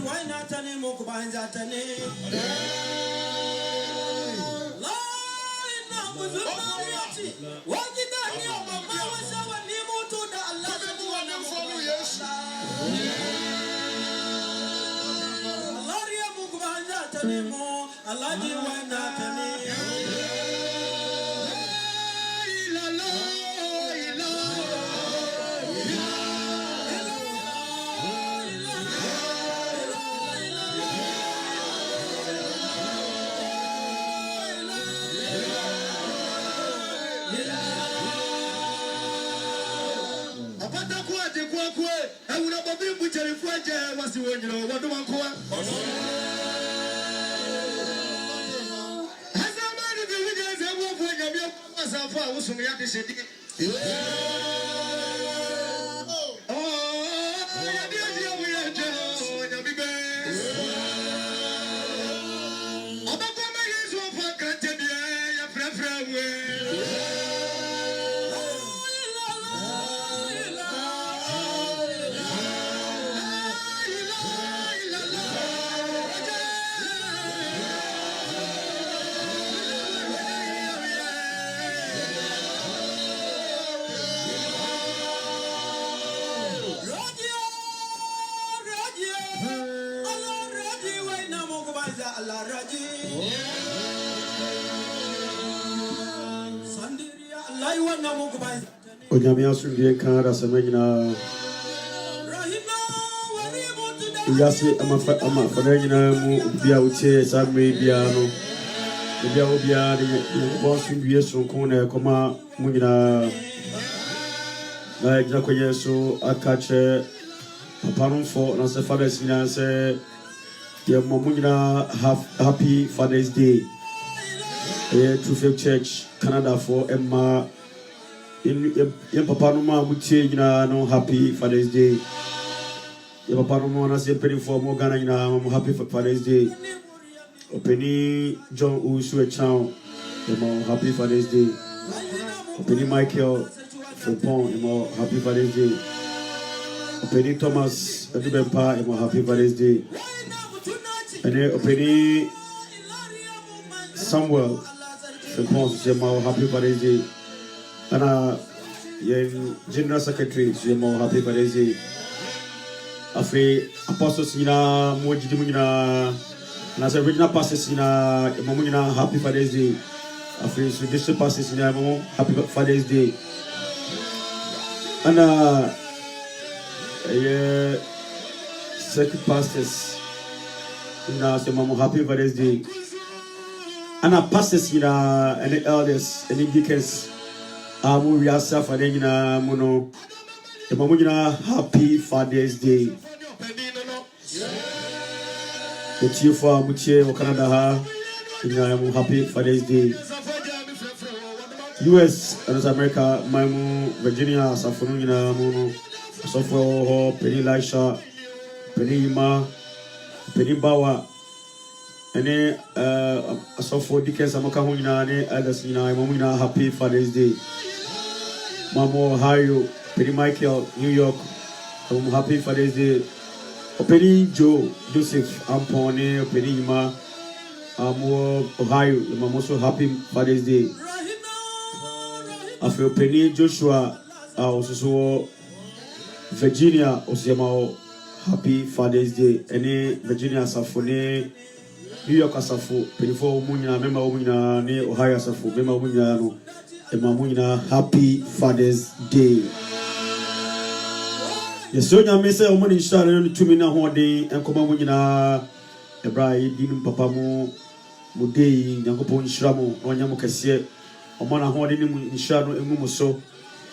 why not any more combines at any? What did I hear? Mama was our Nemo to the Allah and follow yes. Alaria Mugubanja Tanimo, Aladi Wanatani. I will not be with your friend. Was you when you know what do I call? Has a man of the winners and walk when you was a far was from the other city. Oh, I did we are general and a big about the years of a country, a friend. Onyamia sundiye kan da samanyina yasi ama fananyina mu bia utie samwe bia no bia obia de bo sundiye sonkon na koma munyina na gina ko yeso akache papa no for na se father's nyina se ye munyina happy Father's Day True Faith Church Canada for Emma in papa no ma mutie nyina no happy Father's Day. Your papa no ma na se pedi for mo Ghana nyina mo happy Father's Day. Openi John Usu Echao mo happy Father's Day. Openi Michael Fepon mo happy Father's Day. Openi Thomas Edubempa mo happy Father's Day. And openi Samuel Fepon mo happy Father's Day. And General Secretary, so you're happy for this day. After Apostles in a more Jimina, and as a regional pastors in a Mamuna, happy for this day. After district pastors in a happy for this day. And circuit pastors in a happy for this day. And pastors in and the elders and the deacons. Amu Yasa Fadena Mono, the Mamuna happy Father's Day. The chief for Muche or Canada, happy Father's Day. US and America, Mamu, Virginia, Safonina Mono, Sofo, Penny Lisha, Penny Ima, Penny Bawa, and then Sofo Dickens, Amakahuna, Elders, Mamuna happy Father's Day. Mamo Ohio, Penny Michael, New York, I'm happy Father's Day. Penny Joe, Joseph, Ampone, Penny Ima, Ohio, I'm also happy Father's Day. After Penny Joshua, also Virginia, also happy Father's Day. Any Virginia Safone, New York Asafo, Penny for Munya, member Munya, Ohio Asafo, member Munya. Mamuna happy Father's Day. Yes, so you may say, "O money share to me now one day and come on a bride didn't papa mo day Yankopon Shramo or Yamokasia or Mana holding him in shadow and Muso.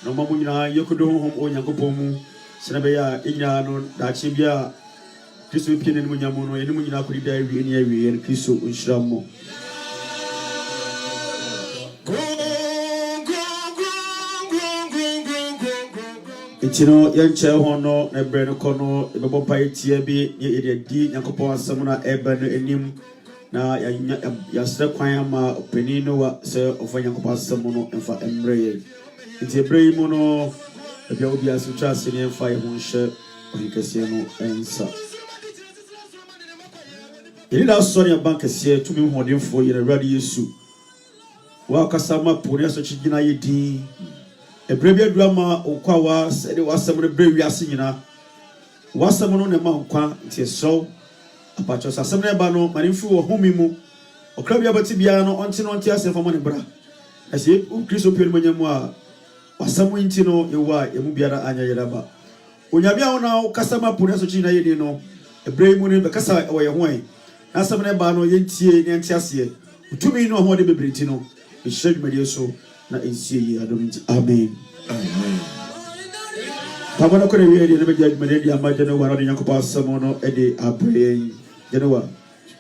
No Mamuna, you could do home or Yankopomu, Senabaya, Inyano, Dachibia, Christo Pin and Munyamono, and Munina could die in every and Christo in Shramo. Itino yanche hono na breno kono ebebo pai tie bi ye ededi Yakopon asamuna eba no enim na ya sre kwan ma openi no wa se ofa Yakopon asamuno emfa emre ye nti ebre mu no Ebia obi asu twa sene fa ye ho hye ohikese no ensa. Yeri da sori bank kese tumi hodemfo yere Awurade Yesu. Wa kasama pone aso chigina yedi. Ebrebia drama okwawa sede wasam ne brewi ase nyina. Wasam no ne ma nkwa ntie so. Apacho sasam ne ba no manimfu wo homi mu. Okrabia bati bia no onte no onte ase famo ne bra. Ase Kristo pelu manyamu a wasam nti no yewa emu biara anya yeraba. Onyabia ona kasama pone aso chigina yedi no. Ebrei mu ne be kasa wo ye hoan. Asam ne ba no yentie ne nte ase. Utumi no ho de bebrenti no. Ishedumedi so na ensie yi adom nti amen. Amen. Pamana ko ne wi edi ne be judgment di amaje no waro de Yakobɔ asam no edi abre. Jenewa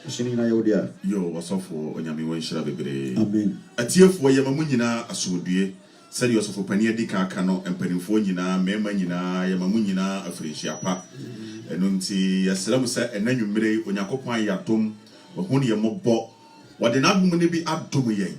shini na yodia. Yo wasofo onyame wanhira bebre. Amen. Atiefo yemamu nyina asodue. Sɛde yosofo pani adi ka aka no mpanimfo nyina mema nyina yemamu nyina afirihyiapa. Eno nti yasram sɛ enanwumre Onyankopɔn ayadom ohun ye mobɔ. Wade na adom ne bi adom yen.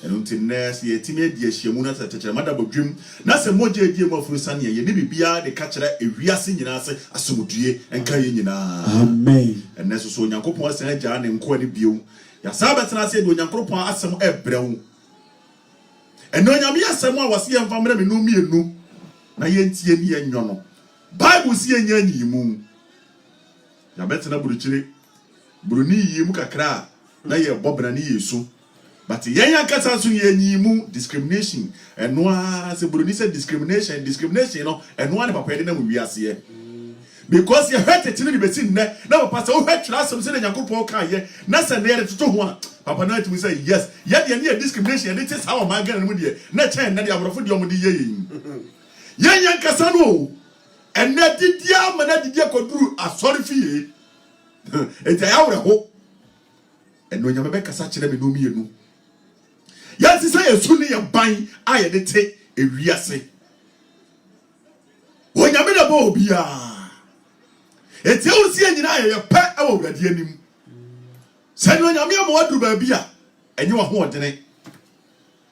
Eno nti nɛs ye timi adi ahyiamu na tɛkyerɛ mada bodwem na sɛ mogye adi mu afurusa ne ye ne bibia de ka kyerɛ ewiase nyina sɛ asomdue enka ye nyina. Amen. Eno so Onyankopɔn asan agya ne nko ani bio. Ya sa betena sɛ de Onyankopɔn asɛm ebrewu. Eno nyame asɛm a wase yɛmfa mra me no mienu na yentie ne yenyo no. Bible si enya nyimu. Ya betena burukyire buruni yimu kakra na ye bobra ne yesu. But yenya kasa so ye nyimu discrimination. Eno a se buruni se discrimination no eno ne papa ye na mu wiase. Because you hurt it in the basin na papa say o hurt asem se na Yakobɔ ka ye na se na ye toto ho a papa na ati say yes ye de ne discrimination ye this how man gan mu de na chen na de abrofo de omde ye yenya kasa no ene didia ma na didia koduru asori fie enta ya wore ho eno nyame be kasa kire me no mienu yes say yesu ne ye ban a ye de te ewiase wo nyame da bo obia eti ursi nyina ye pe e wo Awurade anim sɛ no nyame am waduru ba bia enye wo ho odene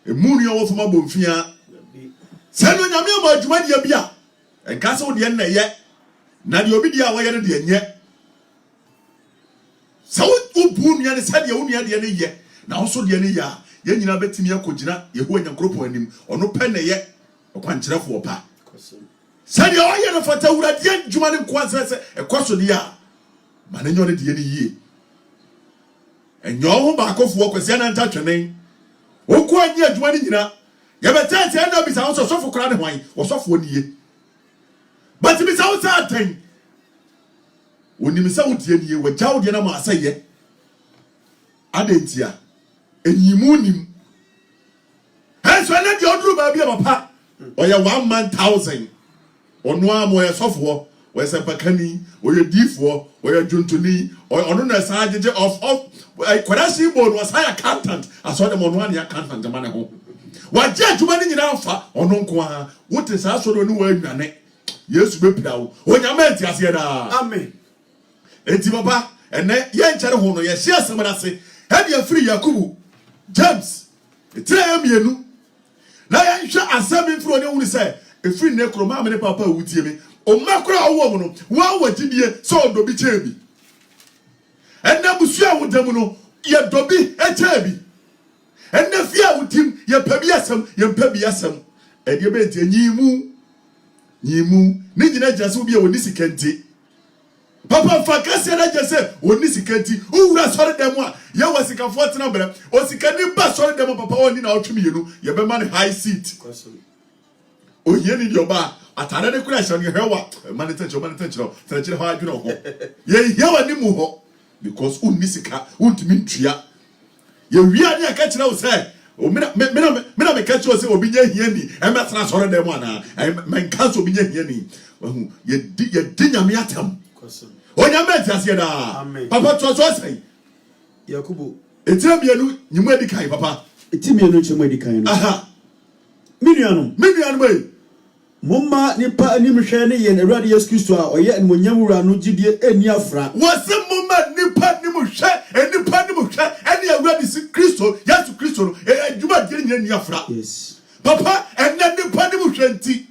emu nua wo foma bomfia sɛ no nyame am adwuma dia bia enka sɛ wo de na ye na de obi dia wo ye de enye sɛ wo bu nua ne sɛ de wo nua de ne ye na wo so de ne ya ye nyina betimi akogina ye ho Nyankopɔn anim ɔno pɛ ne ye ɔkwankyerɛfo opa sɛ de o ye no fata Awurade adwuma ne nkwanse sɛ ekoso de ya ma ne nyo ne de ne yie enyo ho ba akofo kwese na nta twenen wo ko anyi adwuma ne nyina ye betete na bisa wo sofo kra ne hwan wo sofo niye but bisa wo sa atan woni misa wo die niye wo jawo de na ma aseye adentia enyimu nim hanso na de oduru ba bia papa oya 1,000 ono amo ye sofo we se pakani oye difo oye juntuni ono na sa agege of kwadashi bo no sa accountant aso de mo no ania accountant ma ne ho wa je adwuma ni nyina afa ono nko a wote sa so do ni wa adwane Yesu be pirawo onyama enti ase da Amen. Enti baba ene ye nkyere ho no ye hye asem na se he de afiri Yakubu James etre mienu na ye hwe asem mfiro ne wuri se efiri ne kroma me ne papa wutie me o makura owo mu no wa wagidie so odobi chebi ena busu a wodam no ye dobi echebi ena fi a wutim ye pabi asem ye pabi asem ede be enti nyimu ni nyina jase obi a woni sikante papa fa kase na jase woni sikante owura sori dem a ye wasikafo tena bere o sikani ba sori dem papa woni na otwemienu ye be man high seat o yeni di oba atare ne kura hye ne hewa man tencho tenchire ho adwene ho ye hewa ni mu ho because unni sika untimi ntua ye wia ne aka kire wo se o me ka kire wo se obi nya hiani e metena sori dem ana men kan so obi nya hiani wahu ye di nyame atam onyame tiase da papa to say Yakubu etira bianu nyimu edi kan papa etimienu chemu edi kan no aha minuanu boy Mumma nipa anim hwe ne ye Awurade Yesu Kristo a oye enmonyam wura no gidie eni afra wose mumma nipa anim hwe enipa anim hwe eni Awurade Yesu Kristo no adwuma de eni afra yes papa enne nipa anim hwe nti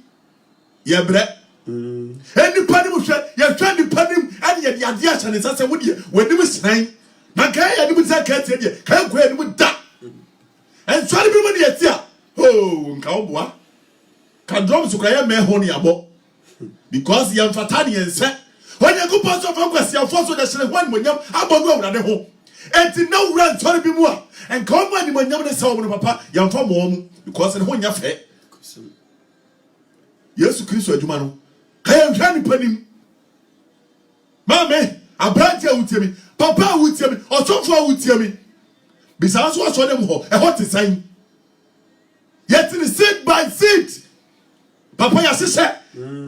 ye bre eni pani mu hwe ye hwe ni pani mu ani ye ade a chane sase wo de wani mu sran na kan ye ni mu za ka tie de kan ko ye ni mu da en swari bi mu de yetia oh nka oboa ka drum su ka ye me ho ni abo because ye mfata ne yense onye ku paso fa kwasi afoso de hire ho ni monyam abo no awura de ho enti na wura swari bi mu a en ka o ma ni monyam de sawo no papa ye mfa mo mu because ne ho nya fe Yesu Kristo adwuma no kaya hwani panim mame abrantia wutiemi papa wutiemi osofo wutiemi bisa so so dem ho e hot sign yet in seat by seat papa ya sese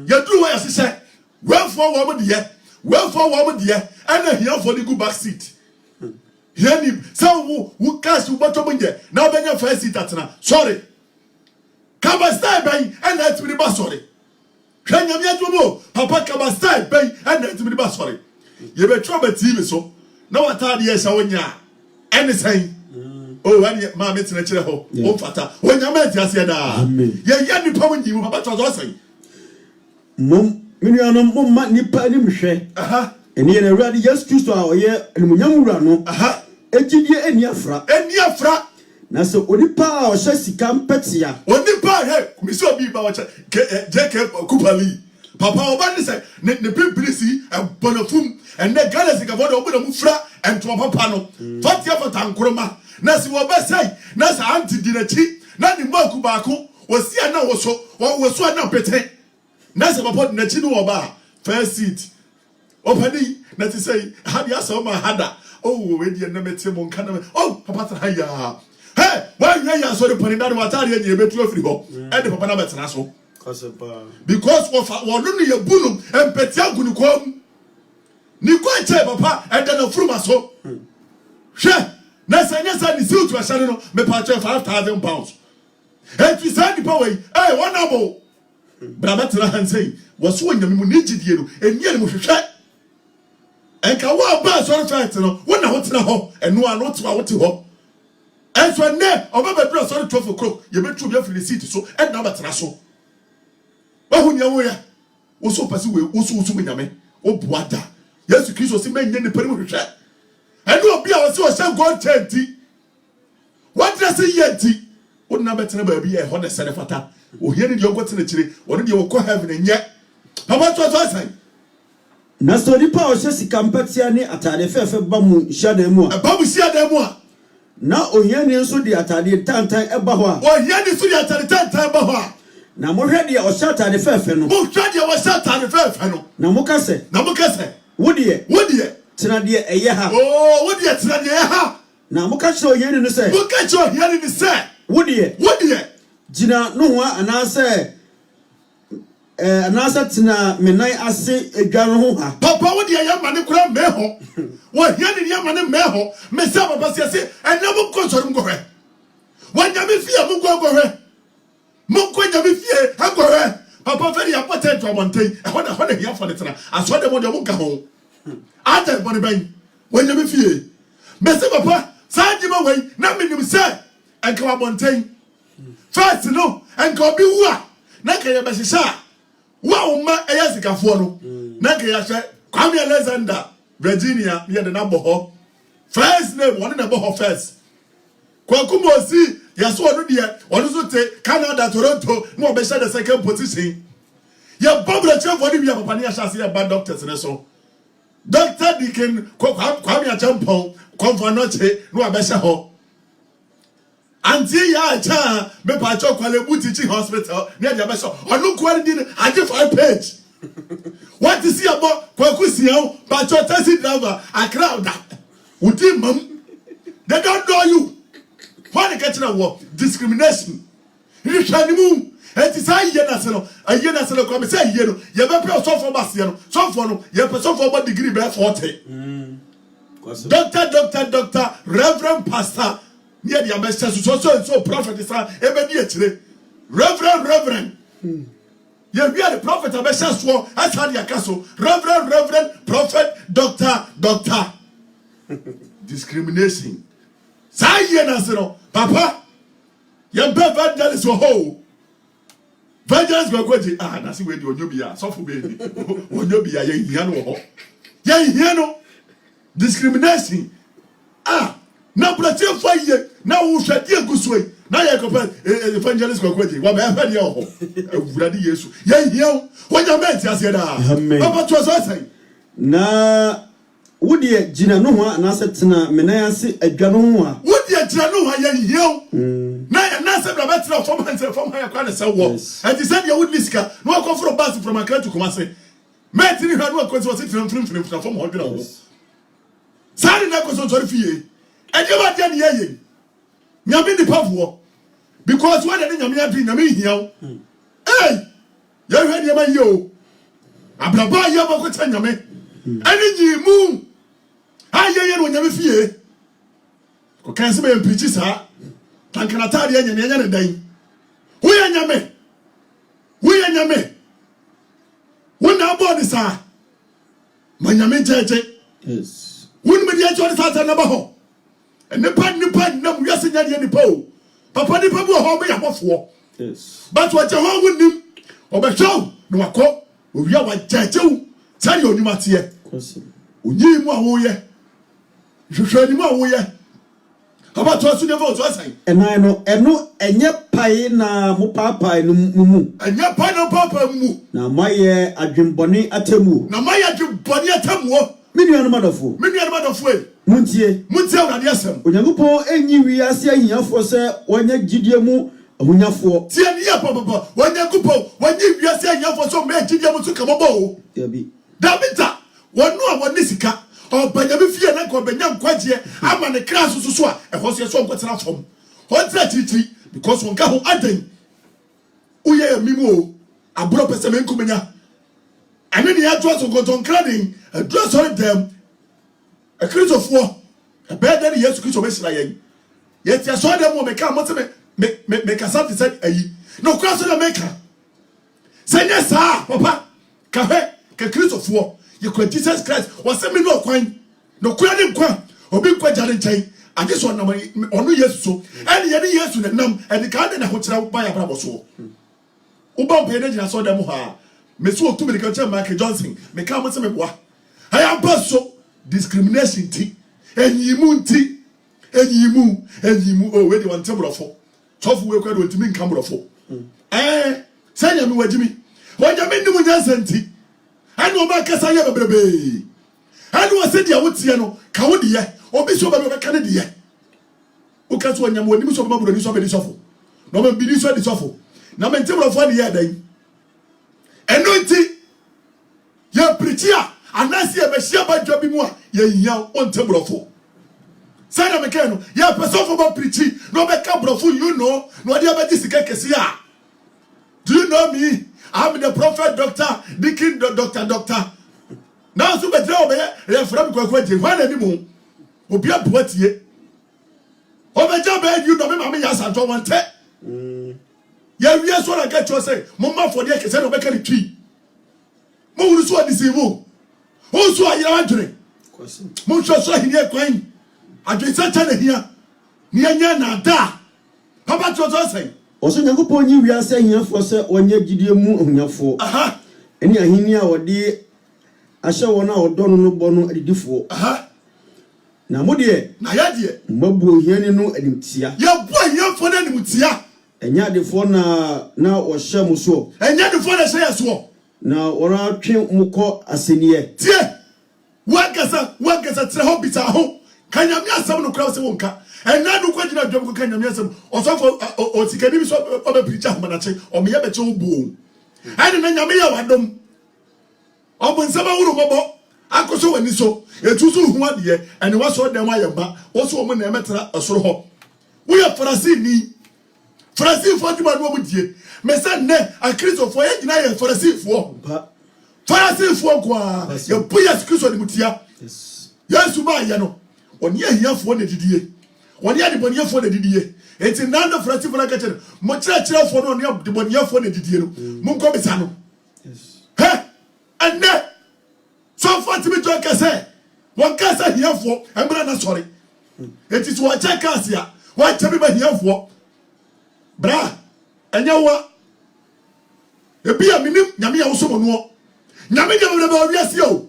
ya duru ya sese wherefore wo mo de ana here for the go back seat here ni so wo cash wo bottom nje na obenya first seat atena sorry kaba style by and let me ba sorry hwanya mi adwomo papa kaba style by and let me ba sorry ye be tro ba TV so na watade ye sha wonya any sign oh ani ma me tena kire ho o fata wonya ma ti ase da ye nipa wonyi mu papa twa so mom minuanom mom ma nipa ni mhwe eni ye na awurade Yesu Kristo a oye enumunyam wura no ejidie eni afra na so onipa a o hye sika mpetia onipa he kumisi obi ba wo JK Kupali papa obani say ne pipirisi bonafum and the galaxy ka bodo obo na mufra ento papa no fatia fatankroma na si wo ba say na sa anti dinachi na ni maku baako wosia na woso na pete na se papa dinachi no oba first seat opani na ti say hadi asa ma hada oh we di na mete mo nka na oh papa ta haya hey why you so the pani na watari enye betu afiri ho e de papa na betena so because wo no ye bunum empetia gunu kom ni kwa che papa e de na furuma so hwe na sanya sa ni siu to ahare no me pa che 5,000 pounds e ti sa ni pa we eh wonabo bra betena han sei wo so nyame mu ni gidie no enye ni mu hwehwe enka wa ba so right no wo na ho tena ho eno ano to wo te ho enso ne obabedro so 12 o'clock ye betu bi afiri seat so e na betena so wahu nyawo ya wo so pasi we wo so nyame wo boada Yesu Kristo si menye ne pere mu hwehwe eno obi a wo se wo hye God chanti what does he yeti wo na betena ba bi e ho ne sere fata o hie ne de ogo tena kire wo de wo ko heaven enye papa to asan na so nipa o hye sika mpetia ne atade fefe ba mu hia mu a ba mu hia da mu a na ohiani nso de atade tantan eba ho a ohiani nso de atade tantan eba ho a na mo hwe de o hye atade fefe no mo hwe de o hye atade fefe no na mo kase wo de tena de eye ha oh wo de tena de eye ha na mo ka kire ohiani no se mo ka kire ohiani no se wo de jina no ho anase anasa tina menai ase edwaro ho ha papa wo de ya mane kura meho wo hiani ya mane meho me se papa se enam ko so ngo hwe wanya me fie mo go hwe mo ko nya me fie go hwe papa feri ya potent to monten e ho na hia for the tena aso de mo de mo ka ho ata bo ne ban wanya me fie me se papa sanji ma wei na me nim se enka wa monten first no enka obi wu a na ka ya be hihya wa ma eyasikafo no na ke ya hwe Kwame Alexander Virginia near the number ho first name one number ho first Kwakumosi yaso no de one so te Canada Toronto no obesha the second position ya Barbara Chefo ni papa ni ahase ya bad doctors ne so Dr. Dikin Kwame Achampon konfanoche no obesha ho Anti ya cha me pa cho kwale Butichi hospital near the best onu kwari din aje 5 page what is here about kwaku sian pa cho taxi driver a crowd uti mam they don't know you what the catching war discrimination rishanimu eti say ye na se no kwa me say ye no ye be pray so for basia no so for no ye person for degree be 40 doctor reverend pastor near the ambassador so prophet is ebedi etire reverend you are the prophet ambassador so as had your castle reverend prophet doctor discrimination say ye na se no papa ye be evangelist so ho Vengeance go kwaji na si we di onyobia so for be onyobia ye hia no ho ye hia no discrimination na plate fa ye na wo hwade agusoi na ye ko evangelist go kwaji wa be fa de ho awurade Yesu ye hia wo nya meti ase da papa to so sai na wodi gina no ho na setena menayase adwa no ho a wodi gina no ho ye hia na se bra betra from ha kwa na se wo and he said you would liska no come from bus from Accra to Kumasi met ni hwa no kwesi was from from ho dwena ho sari na ko so tori fie and you ba dia ne ye nyame ni pavo because when the nyame adu nyame hia eh ye hwa ne ma ye o abraba ye ba ko ta nyame ani nyi mu aye no nyame fie ko kan se be preach sa tankana tade anya ne dan wo ya nyame wona body sa ma nyame jeje yes won me dia chori sa na ba ho nipa na mu yase nya de nipa o papa nipa bu ho be ya bofo yes but what you ho wonim obehwo no wakọ owia wa jeje wo sari onimate ye onyi mu a wo ye hwehwe ni mu a wo ye about to never to say and I know enye pai na mo papa no mu enye pai na papa mu na maye adwembone atemu menu anmadofo muntie urade asem onyankopon enyi wi ase ahiafo se wonya gidie mu ahunyafo tie ne ya papa onyankopon wonyi wi ase ahiafo so me gidie mu so kabobo o dabita wonu a woni sika obanyame fie na ko banya nkwaje ama ne kra so a ehwo so so nkotena fom hotra titiri because wonka ho adan uye mimu o abro pese me nkumenya ane ne ya to so goton kradin address all them a Christopher a better Yesu Christo mesra yen yet ya so dem mo me ka mo te me kasa te said ayi no cross na maker senya sa papa ka he ka Christopher you could Jesus Christ was me no kwan no kura dem kwa obi kwa jare nchen age so na onu Yesu so ene ye Yesu na nam ene ka de na ho kira ba ya brabo so uba pe na jina so dem ha me so otu me ka che Mark Johnson me ka mo se me boa I am so discrimination ti enyimu oh we dey want tembrofo tofu we kwa do ntimi nkambrofo sanya me wajimi wajami ndimu nyansanti anu ba kasa ye bebrebe anu wase dia wotie no ka wo de ye obi so ba be ka ne de ye o ka so nyam woni so ba buro ni so be ni sofo no be bi ni so di sofo na me tembrofo de ye dan enu nti ye preachia anasi e be hia ba dwa bi mu a ye hia on tembrofo say na me no ye person for ba preachi no be ka brofo you know no dia ba disika kesi a do you know me I'm the prophet doctor dikin doctor now so be tell me ye from kwakwaje hwan ani mu obi aboatie obeja be you know me ma me ya santo wante ye wie so na ka cho say mo ma for de kese no be ka twi mo wuru so adisivu o so ayira wadwene mo so so hinie kwan adwesa cha na hia ni anya na da papa to say oso nyankopon nyi wi ase ahiafo se onye gidie mu ahunyafo eni ahini a wode ahye wona odono no bo no adidifo na modie na yade mabu ohiani no animtia ye bu ahiafo na animtia enya adefo na wo hye mu so enya adefo na hye so na ora twe mukọ aseniye tie wagasa tre hobita ho kanyamia asem no kra se wonka ena du kwagina dwom ko kanyamia asem osofo osikani bi so oba preacher ho manache o me yebe che obu ane na nyame ya wadom obo nsaba wuru bobo akoso wani so etusu hu ade ene waso dem ayamba woso o mo na emetera asoro ho wo ya Farasi for the man wo die me say ne a Christ for ye gina ye Farasi for kwa ye boya Christ ni mutia Yesu ba ye no oni ahia for na didie oni ade boni for na didie enti nando Farasi for na ka chere mo kire for no oni de boni for na didie no mo nko bisa no and so for to be to ka say won ka say hia for embra na sorry enti so wa check asia wa chebi ba hia for bra enyewa Ebi a minim nyame ya wo so no. Nyame de wo ba wiase o.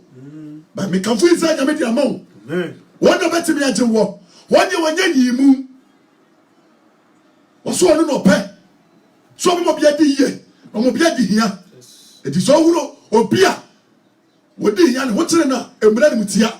Ba me kan fu isa nyame de ama wo. Amen. Wona betimi agye wo. Wonye wanya yimu. Wo so no no pe. So mo bia di ye. Mo bia di hia. Edi so huro obi a wodi hia ne wo kire na emra ne mutia.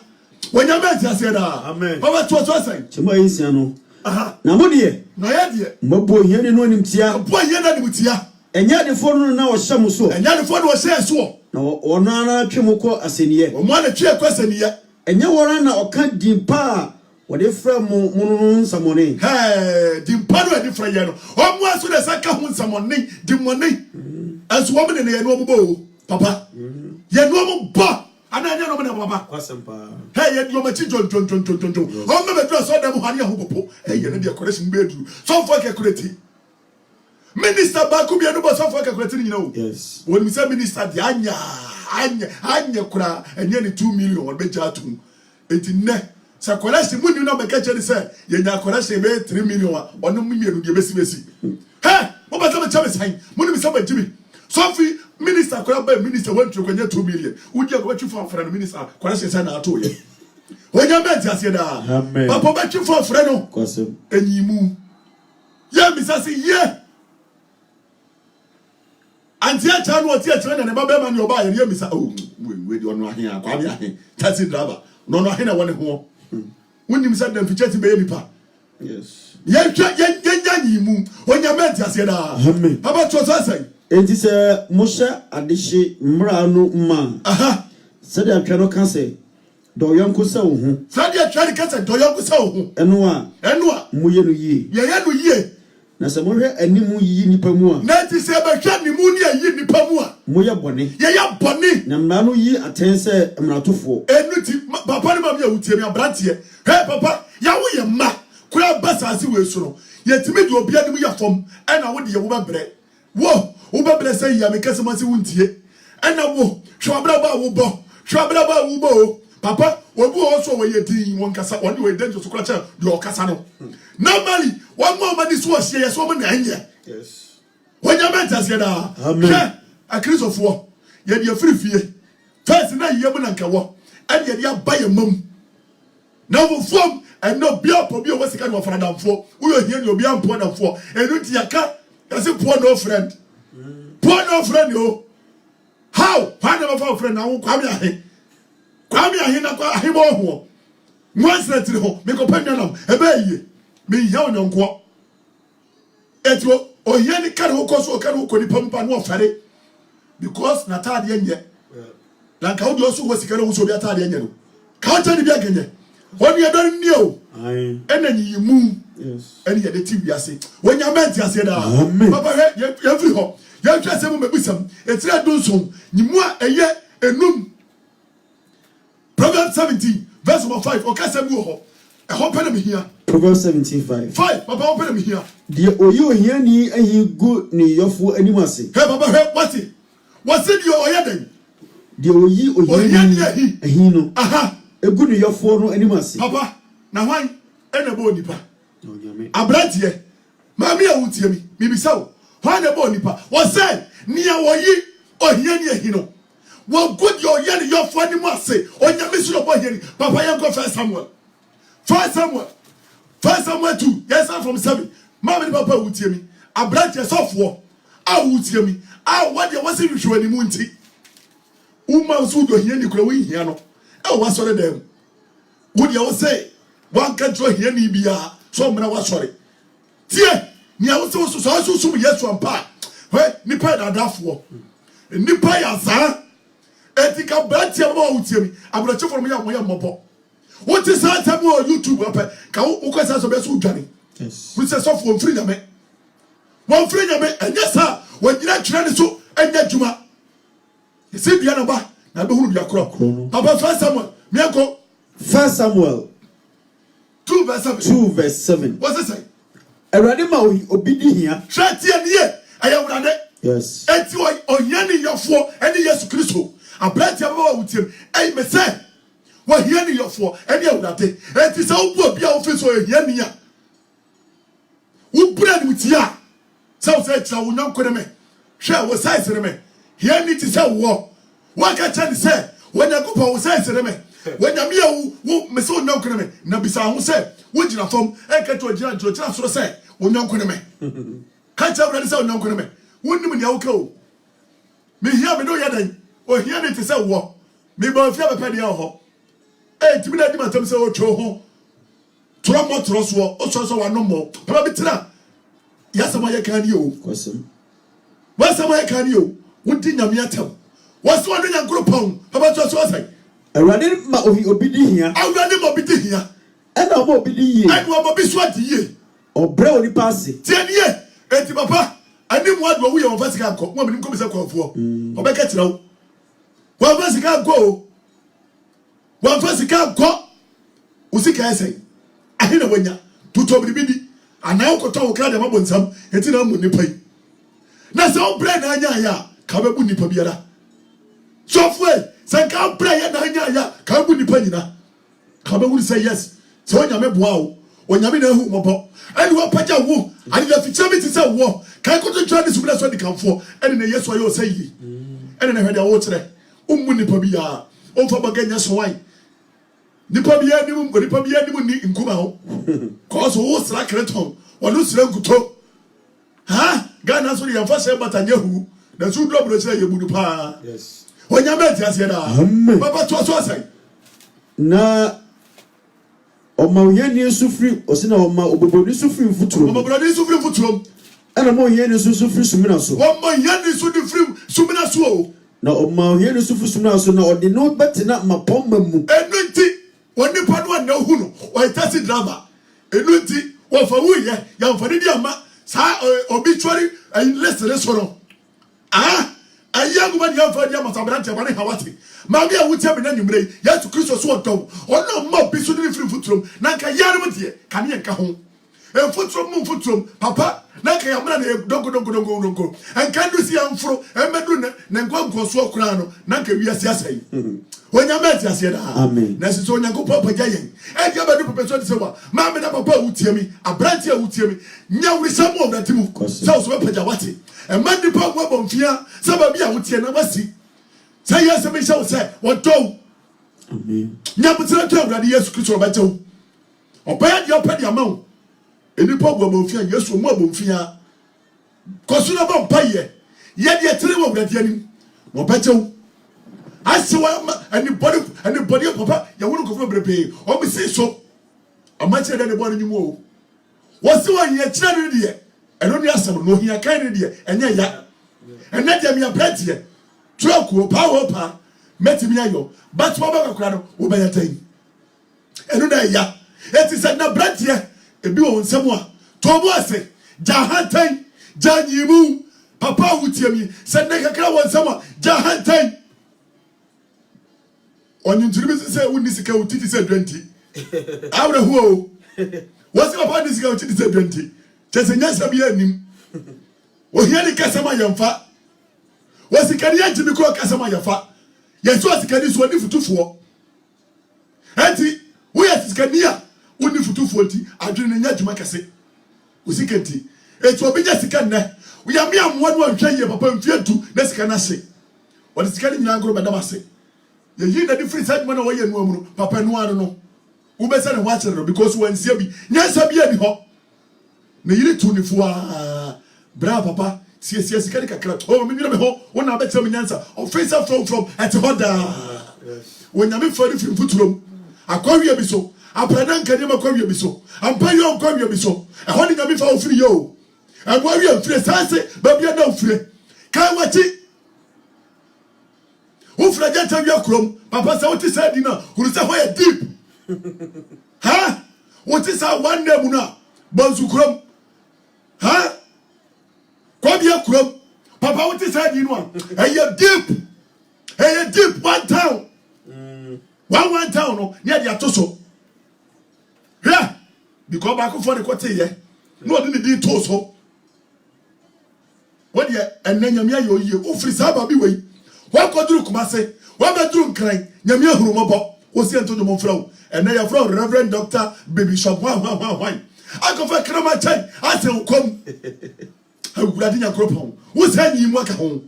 Wanya ma ti ase da. Amen. Baba to asen. Chemo yinsia no. Aha. Na mo de. Na ya de. Mabo hia ne no nimtia. Mabo hia na ne mutia. Enya de fo no na wo hye mo so. Enya de fo no wo hye so. Na ono ana twemo ko aseniye. O mo na twe ko aseniye. Enya wora na oka dimpa wode fra mo no nsamone. Hey, dimpa no ade fra ye no. O mo aso de saka ho nsamone, dimone. Aso wo me ne ye no mo bo papa. Ye no mo bo. Ana nya no me na papa. Kwasempa. Hey, ye no ma chi jon. O me be do so dem ho ane ho popo. Hey, ye no de correction be duru. So for ke kureti. Minister Baku be no so for ke kureti ni no. Yes. When we say minister di anya kura enye ni 2 million on be jatu. Enti ne sa correction mu ni no be ka che say ye nya correction be 3 million ono mu mienu de besi. Hey, mo ba say be chabe sai. Mo ni be say be jibi. So fi minister kura ba minister want to kwanya 2 million. Udi go twi for friend minister correction say na ato ye. Wonya be ti ase da. Amen. Papa ba twi for friend no. Kwasem. Enyimu. Ye mi say ye. Antia chan wo tia chan na baba man yo ba ye mi say oh we di ono ahen akwa bi ahen taxi driver no ahen na woni ho. Woni mi say dem fi church be ye nipa. Yes. Ye twa ye nyimu. Wonya be ti ase da. Amen. Papa to so say enti se Moshe adehye mra no ma. Aha. Se de atwa no ka se do yonko se wo ho. Se de atwa no ka se do yonko se wo ho. Eno a muye no yie. Ye no yie. Na se mo hwe animu yi nipa mu a. Na ti se be hwe animu ni ayi nipa mu a. Moye bone. Ye ya bone. Na mra no yi aten se mratofo. Enu ti papa ne ma me awutie me abrante. Hey papa, ya wo ye ma. Kura basase we so no. Ye timi de obi anim ya fom. E na wo de ye wo bebre. Wo bebre say ya me kase ma se wuntie. E na wo hwabra ba wo bo. Hwabra ba wo bo. Papa, obi o so we ye din won kasa won we danger so kura cha de o kasa no. Normally, one more man is what she so many. Yes. When you meant as yada, a cris of war, yet you're free fear. First night you have an war, and yet you buy a mum. Now will form and no beer for beer was a kind of friend for. We are here, you'll be on point of four, and you your car as a poor no friend. Poor no friend, you. How? Find of our friend now, come here. Come here, him or once let it home, make a pension, a bay. Me young uncle. Etwo oyeni kan ho koso kan ho koni pampa no ofare because na taade anye na ka odi oso wosika no so bi taade anye no ka o tani bi agenye woni edon ni o enanyi yimu yes eni ye de ti wiase wonya menti ase da papa he ye free ho ye twa se mu mebusam etira donso nyimu a eye enum Proverbs 17 verse 5 o ka se mu ho e ho pele me hia Proverbs 17:5. 5. Papa, open me here. The oyo here ni ehi go ni yofu animase. Hey, Papa, hey, what it? What's it your oyeden? The oyi ehi no. Aha. E go ni yofu no animase. Papa, na wan ena bo nipa. No nyame. Abrantie. Mami a wutie mi. Mi bisa wo. Wan na bo nipa. Wo say ni a oyi ohia ni ehi no. Wo go di oyi ni yofu animase. Onyame su no bo here ni. Papa yan go First Samuel. First Samuel 2, yes, I'm from 7. Mammy Papa would tell me. I brought yourself war. I would tell me. I what you was in you any moonty. Uma would go here, Nicola, here. No, I was sorry them. Would you say one control here, Nibia? So I was sorry. Dear, Nia was so yes, one part. Where Nipa da Dafo. Nipa Yaza. Etika Batia would tell me. I'm going to for me a way mobo. What is that time on YouTube? Can you say so? Johnny? Yes. We say so for free, man. One free, man. And yes, sir. When you are trying to and get Juma, you see the other bar. Now, who be a crop? Papa, First Samuel. Miako. First Samuel 2 verse 7. 2 verse 7. What's it say? Already, Maui obedi here. Shut your ear. I am running. Yes. And you are Oyani your four and yes, Christo. I bless you with him. Hey, me say. What here ni your for any of that day. And it's all poor be office or here near. Who bread with ya? So said, I will not call me. Share was size me. Here need to say war. What can say when you go for size me? When you mean me so no can me. Nabisa who say, would you from a cat to a judge to transfer say, when you can me. Can't tell me so no can me. Wouldn't you go? Me hear me no yet, or hear it to say war. Me both have a penny or eh, to me, I demand to say, oh, Choho. Trump trust war, also one no more. Probably tonight. Yes, somebody can you. What's somebody can you? What did you tell? What's one in a group home? How about your suicide? I ran in my obedi here. I ran him obedi here. And I'm obedi. I will be sweaty ye. Or brownie passy. 10 years. And papa, I didn't want what we are first can call. Woman comes up for. Or back at you. One first can go. One first can go. Usika say. I hear when ya. To talk with me. And now go talk with them about some. It's in a money pay. Na so bread na nya ya ka bebu nipa biara software say ka bread na nya ya ka bebu nipa nyina ka bebu say yes so onyame boa wo onyame na hu mobo ani wo paja wo ani da ficha mi ti say wo ka ko to twa ni subira so di kanfo ani na yeso ayo say yi ani na hwede wo kire ummu nipa biara o fa baganya so wan nipa biara ni mu nipa biara ni mu ni nkuma ho ko so wo sra kreton wonu sra nkuto ha Ghana so the first but who the two double say you pa. Yes. When you met us here, Papa to us say. Na o ma yeni sufri o sina o ma oboboni sufri futuro. O ma brother sufri futuro. Ana mo yeni sufri sumina so. O ma yeni sufri sumina so. Na o ma yeni sufri sumina so na o de no betina ma pomma mu. Enunti woni pa no na hu no. O itasi drama. Enunti wo fa wu ye ya fa di ama sa obituary and less restaurant. Ah, a young man, young for Yamas, Abrantia, Hawati. Mammy, I would tell me, you yes to Christmas sword dog, or no more peacefully free foot room, Nanka Yaramatia, Kanye Kahon. A foot room, Papa, Nanka Yamana, don't go. And can you see I'm fro, and Maduna, Nanquan so crown, Nanka, yes, when you met us here, amen. Necessary go Papa Jayan, and you have a person say, Mamma, Papa would tell me, a branch would tell me, now with some of that move, South Pajawati, and Mandy Pop Wabon Fia, somebody I would tell never see. Say yes, I shall say, what do? Never tell that yes, Christian Bato. Or pay your penny amount. Any pop Wabon Fia, yes, from Wabon Fia. Cosuna Bon Paye, yet yet tell you that Yanni, or Bato. I saw anybody, Papa, you wouldn't go from the pay, or we say so. A much than anybody you move. What's the one yet, charity, and only ask them, no, he a kind idea, and ya, and let them be a plenty. Troku, power, met me, but Papa Crano, will be a thing. And then, ya, it is a no brand here, a bill on someone. Tomase, Jahantain, Jan Yimu, Papa would tell me, said Naka one someone, Jahantain. On you say, when this go to say 20. I would have what's about this go to say 20? Just a yes, I'm hearing. Well, here the Casama Yamfa. What's the carrier to be called Casama Yafa? Yes, what's the carrier for 2 Auntie, we are Scania, only for 240. I didn't know to make a say. We see Kenty. It will be just a can. We are mere one train, Papa, and fear to, let's can I say. What is carrying Yango, Madame say? You hear the different side man away and woman, Papa no, I don't know. Who better than watching because when Sebi, yes, I be any hop. May you to the four bravo, Papa. Yes, can cut. Oh, maybe one I bet some answer or face up from at Honda. When I'm in for the foot room, I call you so. I plan can never call you so. I'm paying you call you so. I holding a bit for free yo. And why you are free, I say, but we are not free. Can't watch it. Who fragile tell your chrome? Papa said what he said, you know, who is a deep. Huh? What is our one name now? Bonsu chrome. Huh? Come here, chrome. Papa, what is said, you know? Hey, you're deep. Hey, you're deep. One town. One town, no, near the Atoso. Yeah. Because back for the quarter, yeah. No, I didn't do Toso. What, yeah, and then you're oh, free Saba be way. What could you come say? What about you crying? Yamia Rumobo was sent to the Monflow, and they are from Reverend Dr. Baby Shop. Why? I go for Krama Chai. I say, come. awurade Nyankopɔn wo sa nyi mu aka ho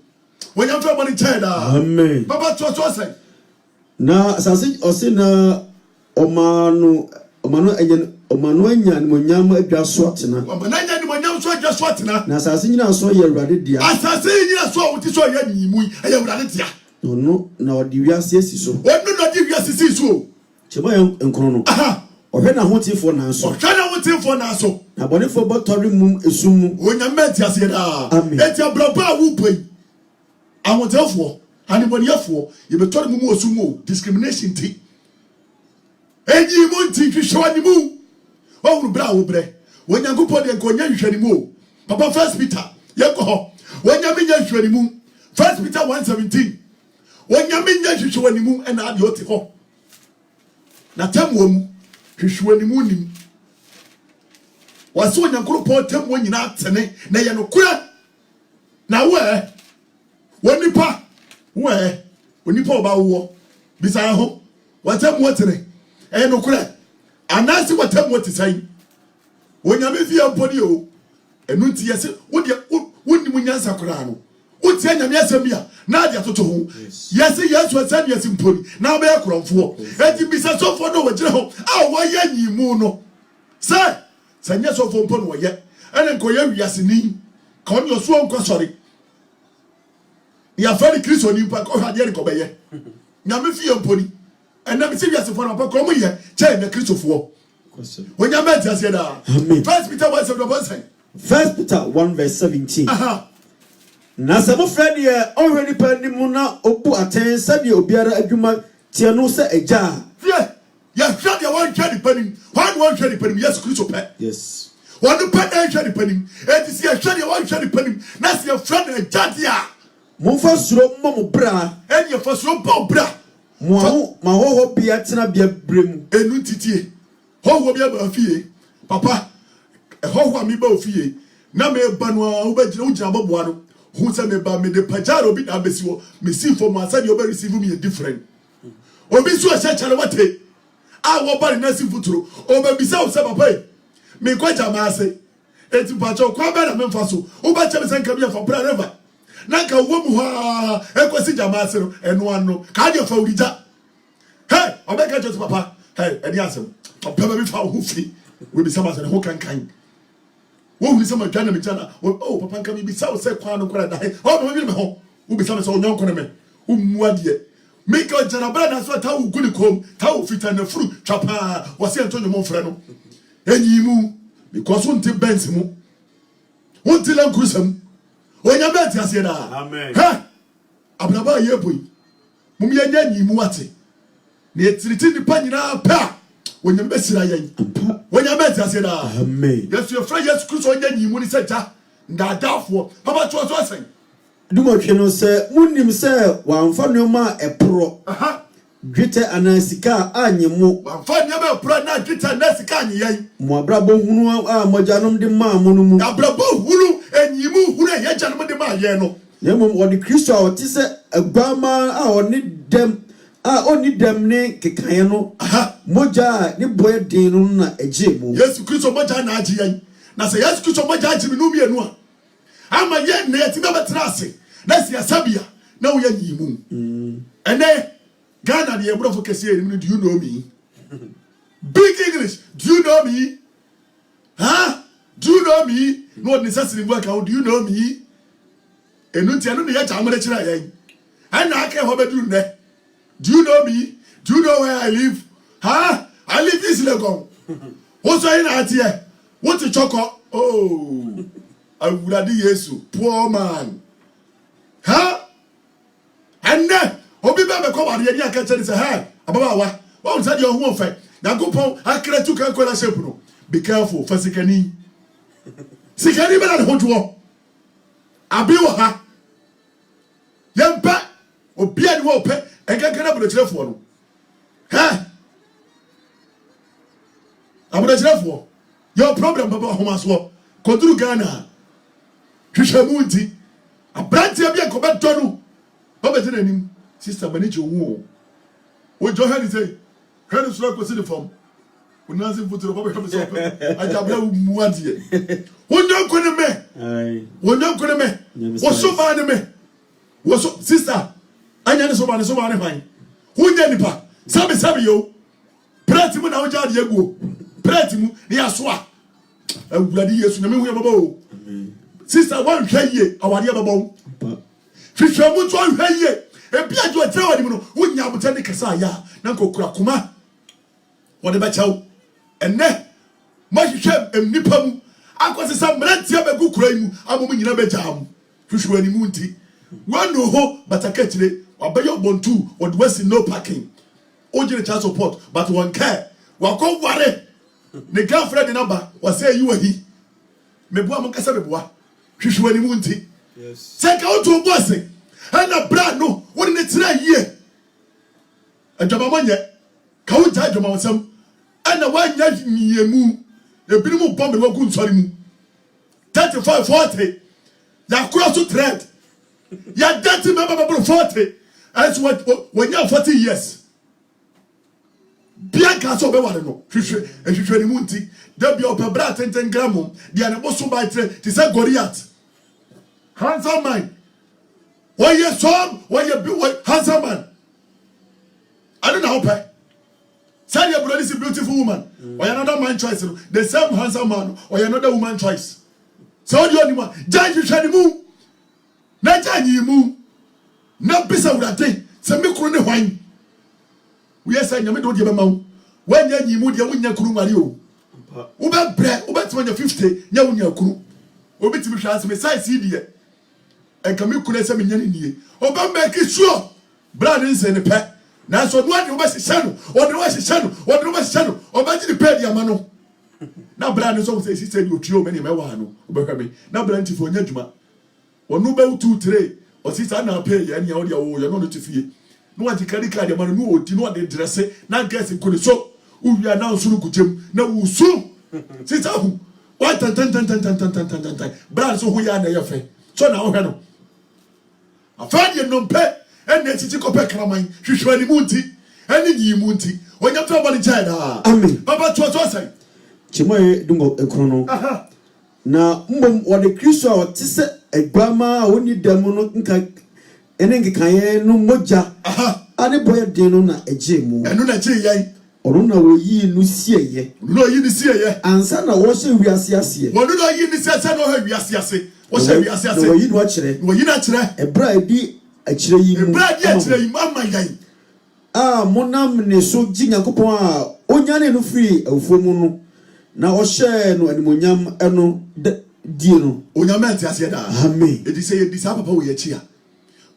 wonyamfa bɔ ne kyɛe daa amen baba to sɛ na asase ɔse na ɔmano anya ni monyam adwa so atena ɔmano anya ni monyam so adwa so atena na asase nyina so yɛ awurade dia asase nyina so a wote so yɛ nyi mu ɛyɛ awurade dia no na ɔde wiase asi so ɔno na ɔde wiase si so kyɛma yɛ nkrono no ɔhwɛ na hotifo nanso na bɔnefo bɔtɔre mum esum mu onyame ti ase daa amen eti abraba a wo pai ahotefo animoniafo ye betɔre mum osum mu discrimination ti enyi mu nti hwehwɛ animu ɔhuru bra wo brɛ wonyankopɔ de nkonya hwehwɛ animu papa first Peter yɛkɔ wonyame nya hwehwɛ animu first Peter 1:17 wonyame nya hwehwɛ animu ɛna ade ɔte hɔ na tamwom hwehwɛ animu nim waso nyankopɔ tamwo nyina tene na yɛ no kura na wonipa oba wo bisa ho watamwo tene ɛyɛ no kura anase watamwo tesai wonyame fie mponi o enu nti yɛse wonimu nyansa kura no wotie nyame asɛm bia na ade atoto ho yɛse yesu asɛm yɛse mponi na bɛyɛ korɔmfoɔ enti bisa sɔfoɔ no wɔgyina ho a wɔyɛ nyimu no sɛ nyɛ sɔfoɔ mpo no wɔyɛ ɛne nkɔyɛ wiase ni ka ɔne ɔsoɔ nkɔ sɔre yɛafɛ ne kristo ni mpa kɔhwɛ adeɛ ne kɔbɛyɛ nyame fie mponi ɛnam sɛ wiasefoɔ no ɔpɛ kɔm yɛ kyɛɛ na kristofoɔ onyame ati aseɛ daa First Peter 1:17 First Peter 1:17 na sɛ mofrɛ deɛ ɔhwɛ nipa anim na ɔbu atɛn sɛdeɛ obiara adwuma tie no sɛ agya a yɛhwɛ deɛ wɔnhwɛ nipa nim hwan wɔnhwɛ nipa nim Yesu Kristo pɛ yes wɔn pɛ na nhwɛ nipa nim eti sɛ yɛhwɛ deɛ wɔnhwɛ nipa nim na sɛ yɛfrɛ no agya deɛ a momfa suro mmɔ mo bra ɛne yɛfa suro bɔ bra mo ahohɔ bia tena bia brɛ mu enu titie hɔhoɔ bia ba fie papa ɛhɔhoɔ a meba ofie na meba no a wogyina bɔboa no hu sɛ meba me de pagya obi na abɛsi hɔ mesi fam asa deɛ ɔbɛ receive me yɛ different obi so ɛhyɛ kyɛre wate a wɔba ne nasi futuro ɔbɛbisa wo sɛ papa yi mekɔ gyama ase eti pakyɛ ɔkwa bɛ na memfa so wobɛkyɛ me sɛ nka bi yɛfa pra river na nka wɔ mu hɔ a ɛkɔsi gyama ase no ɛno ano ka adeɛ fa worigya hei ɔbɛka kyɛ so papa hei ɛne asɛm ɔpɛma bi fa wo ho fi wobisa ma sɛ ne ho kankan wohuni sɛ madwa na megya na papa nka mebisa wo sɛ kwan no kora da ɔbɛma bi ne me ho wobisa me sɛ onyɔnko ne me wommu adeɛ meka ɔgyana na so ta wo gu ne kom ta wo fita na furu twa paa wɔse ɛnto nwom mfrɛ no ɛnyi mu because wonte bɛnsi mu wonte lankurusam onyame ati aseɛ daa amen ha abraba yɛ boy mum yɛnya nyi mu ate na etiriti nipa nyinaa pɛ a onyame bɛsira yɛn onyame ati aseɛ daa amen yesu yɛfrɛ yesu kristo ɔnya nyi mu ne sɛ gya ndaadaafoɔ papa toɔ so asɛn dumotwe no sɛ munim sɛ wamfa nneɛma a ɛporɔ dwetɛ anaa sika a anye mo wamfa nneɛma ɛporɔ na dwetɛ anaa sika anye yɛn mo abrabɔ hunu a mogyanom de maa mo no mu abrabɔ hunu enyimu hunu a yɛgyanom de maa yɛn no na mmom wɔde kristo a ɔte sɛ aguama a ɔne dɛm ne kekaeɛ no mogya a ne bɔɛ den no na agye mo yesu kristo mogya na agye yɛn na sɛ yesu kristo mogya agye me no mmienu a ama yɛn na yɛtumi bɛtena ase na si asabia na woyɛ nyimu ɛnɛ Ghana the Ebrofo kese enim do you know me big English do you know me do you know me no necessary work out do you know me enu ti anu ne ya chamere kira yen ana aka ho bedu ne do you know me do you know where I live I live in Legon who so in atie what to choko oh awurade Yesu poor man and then obi be ko ware ani aka kyere say hey ababa wa won say de ho fe Nyankopon akra tu kan kola shape no be careful for sikani be na ho duo abi wo ha yempa obi ani wo pe enkankana bulo kyerefo no abulo kyerefo your problem baba homa so koduru Ghana hwehwemu nti abranti abi enkobedo no obetena nim sister manage wo jo head say head so ko see the form Unazi mfuturo papa kama sope. Ajabla umuadie. Wonyo kone me. Aye. Wonyo kone me. Woso ba ne me. Woso sister. Anya ne so ba ne fine. Wonyo nipa. Sabi yo. Preti mu na wo jade aguo. Preti mu ne asoa. Awurade Yesu na me hu baba o. Sister wan hwaye awade baba. Hwehwe mu to hwaye. Ebi ajo atre wadi mu no wonya abota ne kasa ya na kokura kuma. Wode ba chawo. Enne mahwehwe nipa mu akwase sa mrantia begu kura mu amom nyina be jam. Hwehwe ani mu nti. Wano ho bataketire obayo bontu wode wasi no parking. Ojire child support but one care. Wako ware. Ne girlfriend number was say you he. Mebua mo kasa mebua. Hwehwe ani mu nti. Yes. Seka o to boss. Ana bra no woni ne tira yie. Adwama manye. Ka wo ja adwama wosam. Ana wanya yiyemu. Ebini mu bombe wo gu nsori mu. 35 40. Ya cross to thread. Ya dirty member 40. As what when you 40 years. Bianca so be ware no. Hwehwe ni mu nti. Da bia opebra 10 gram. Dia na boso ba tre. Ti say Goliath. Handsome man. Why you son? Why you handsome man? I don't know how. Say your brother is a beautiful woman. Or another man choice. The same handsome man or another woman choice. So do you want? Judge you try to move. Na judge you move. Na bisa urate. Se me kuro ne hwan. We say nyame do de be ma wo. When you move de wunya kuru mari o. Wo be bre, wo be timo 50, nya wunya kuru. Obi timi hwa asem size die. Enka me kuro se me nya nie. Oba make sure. Brand nse ne pe. Na so no ade wo be hye no. Ode wo hye no. Ode wo hye no. Oba gi di pe di ama no. Na brand so say sister di otuo me ne me wa no. Oba me. Na brand ti fo nya djuma. Onu be 2 3. O sister na pe ya nya wo de wo yo no to fie. No ante kadi kadi ama no odi no ade dresse na guess ko ne so. Uwia na nsuru kujem na wusu. Sister hu. Wa tan. Brand so hu ya na ye fe. So na wo hwe no. Afadi no mpe ene titi kope kraman hwehwe ni munti ene yi munti onya to body child Amen. Baba to say Chimoye dungo ekrono. Na mbom wode Kristo a tise agbama woni demo no nka ene nkekaye no moja. Ane boye den no na eje mu. Eno na je yan. Ono na wo yi no sieye. No yi ni sieye. Ansa na wo hye wiase ase. Wono no yi ni sieye no ha wiase ase. Wo hye wiase ase. Wo yi no akire. Wo yi na akire. Ebra edi akire yi mu. Ebra di akire yi mama yan. Monam ne so ji Nyankopon a onyane no free awufo mu no. Na o hye no animonyam eno die no. Onyame ante ase da. Amen. Edi say edi sa papa wo ye chia.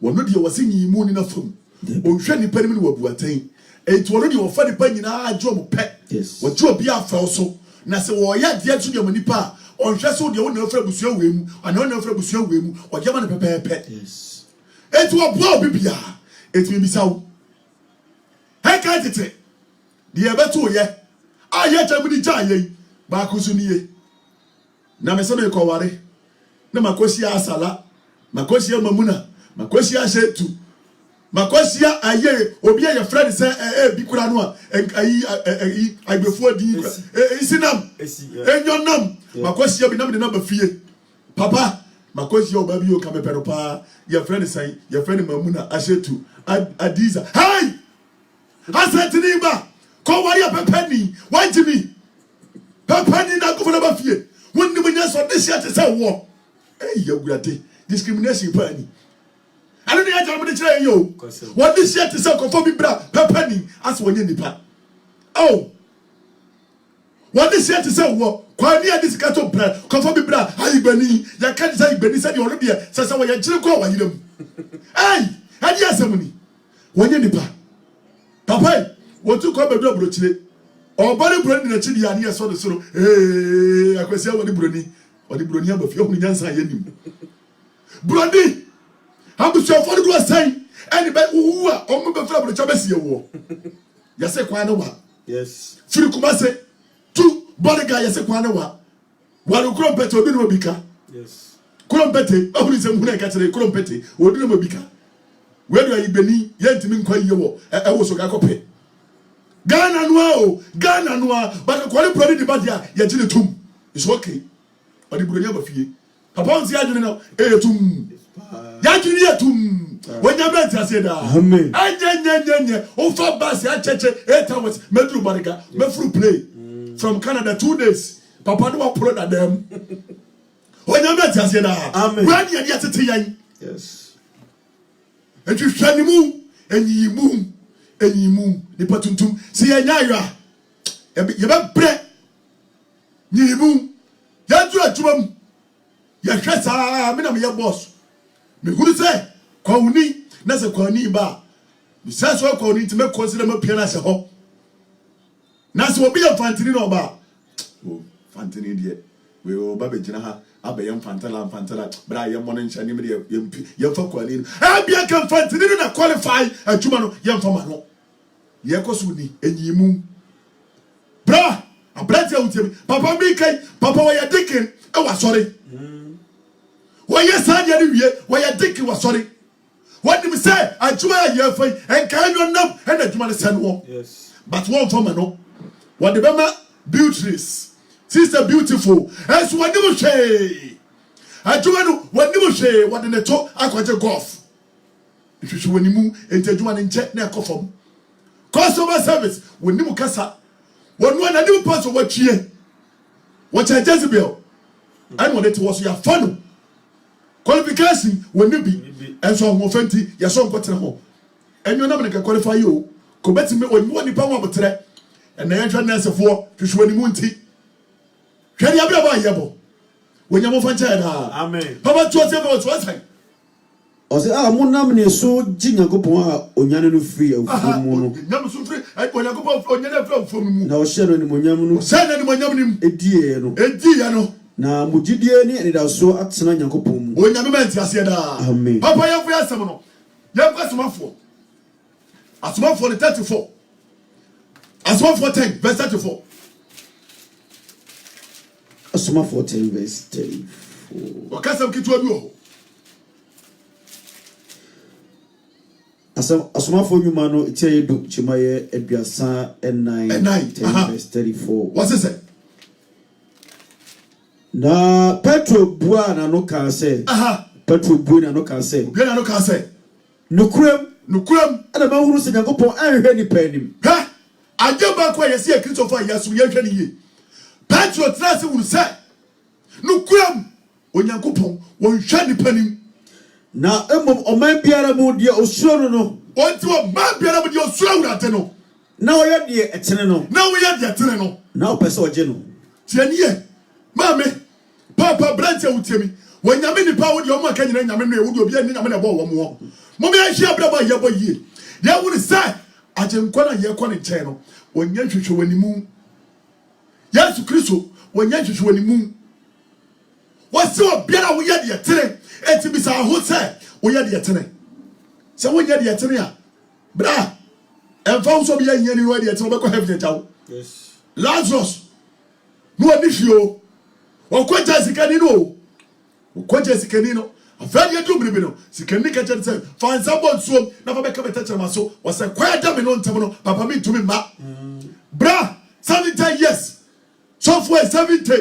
Wono de wo se nyi mu ni na fam. Onhwe ni panim ni wabuatan. Enti wono de wo fa ni pa nyina ajo mo pe. Yes. Wo jo bia fa so. Na se wo ya de atu de mo nipa. Onhwe so de wo na fra busua we mu. Ana wo na fra busua we mu. O je ma na pepepe. Yes. Enti wo bua bibia. Enti mi bisawo. Heka tete. De ebeto ye. Aye tamu di jaye. Ba ko so niye. Na me se me ko ware. Na makosi asala. Makosi mamuna. Makosi ashetu. Makosi aye obi ye friend say bi kura no ayi agbefo di isinam. Enyonam. Makosi bi nam de number fie. Papa makosi oba bi o ka mepero pa. Your friend say your friend mamuna ashetu. Adiza. Hey! Asentini ba. Ko wari pepani. Wanjimi. Pepani na go for number fie. Wonni munya so this year to say wo. Eh yagurade. Discrimination pani. I don't know how to tell you. What this year to say conform bra pepani as when nipa. Oh. What this year to say what? Kwani a this kato bra conform bra ayibani. Ya kan say ibani say you already say say we chire ko wa yirem. Hey, hadi asemuni. When nipa. Papa, what you call bedo bro chire. Obari bro ni na chiri ya ne so de so. Akwesi awani broni. Odi broni abafi ohun nyansa yenim. Brodi Habu so for do say anybody who are on me fra bro chabesi wo. Ya say kwa na wa. Yes. Firi kuma say two body guy ya say kwa na wa. Wa ro krompete obi no bika. Yes. Krompete ohun se mu na ka tere krompete obi no bika. We do ayi beni ye ntimi nkwa yiye wo e wo so ga kope. Ghana noa Ghana noa but kwale prodi di badia ye gine tum it's okay odi buronya ba fie papa on si adwene no tum ya gine ye tum wonya be tiase da amen nye o fa bus ya cheche 8 hours medru bariga me furu play from Canada 2 days papa no upload at them wonya be tiase da amen when ye tete yan yes etu hwanimu enyimu ni patuntum si ye nyaaywa ye be bre nyimu ya tu atubam ye hwesa me na me ye boss me huru se kwawuni na se kwani ba me se so kwawuni ti me consider me pia na se ho na se obi ye fantini no ba o fantini de we o ba be gina ha abayam fantala bra ye mo ncha ni me de ye fa kwani abia kan fantini na qualify atuma no ye fa ma no ye koso ni enyimu bra abratia utem papa bi kai papa wa ye dikin e wa sorry wa ye sadia ni wie wa ye dikin wa sorry what do we say atuma ye fa en kan yo nam en atuma ne se no yes but one for no what the bema Beatrice sister beautiful as what do we say atuma no what do we say what the to akwaje golf if you wani mu entaduma ne nche na ekofom customer service when you kasa when one new person what here what a Jezebel and when it was your fun qualification when you be and so on fenti your son got home and you're not going to qualify you go back to me when you want the power of today and the entrance of war to show any munti can you have a yabo when you're moving amen papa to us what's like o se monam ne so ginyakopon a onyane no free afumu no nyam so free onyakopon onyane free afumu mu na o hye no ni monyam no se na ni monyam nim edie no na mugidie ni enida so atena nyakopon mu onyame menti ase da amen papa ya fu asem no ya fu asomafo ni 34 asomafo 10 verse 34 asomafo 10 verse 34 wakasa mkitu bi o asomafo nyuma no tie do chimaye aduasa 9 verse 34 what is it na Petro bua na no ka se Petro bua na no ka se nukrem ana ma huru se Yakobon anhwe ni panim ha ajaba kwa yesi e Christopher yesu ye hwe ni ye Petro trase huru se nukrem Yakobon won hwe ni panim na emom oman biara mu de osuro no onti o man biara mu de osuro wurate no na oye de etene no na opese oje no tianiye mame papa branche utiemi wonyame ni pa wo de omo aka nyina nyame no e wo de obi ani nyame na bo wo mo mo me ahia braba ye bo yie ya wo ni sai ajenkwa na ye kɔ ne nkyɛn no wonya hwehwe wanimu Yesu Kristo wonya hwehwe wanimu wose obiara wo ye de tere eti bisa ho sɛ wo ye de tere sɛ wo ye de tere a bra emfa so bi ye nyani no de tere obekɔ heaven jaw yes Lazarus no ani hwio okɔgya sikani no okɔgya sikani no afɛde adu bribi no sikani ka kyerɛ sɛ fansa bɔ nsuom na fa bɛka bɛta kyerɛ maso wɔsɛ kwaya da me no ntem no papa me ntumi ma bra 70 years so for 70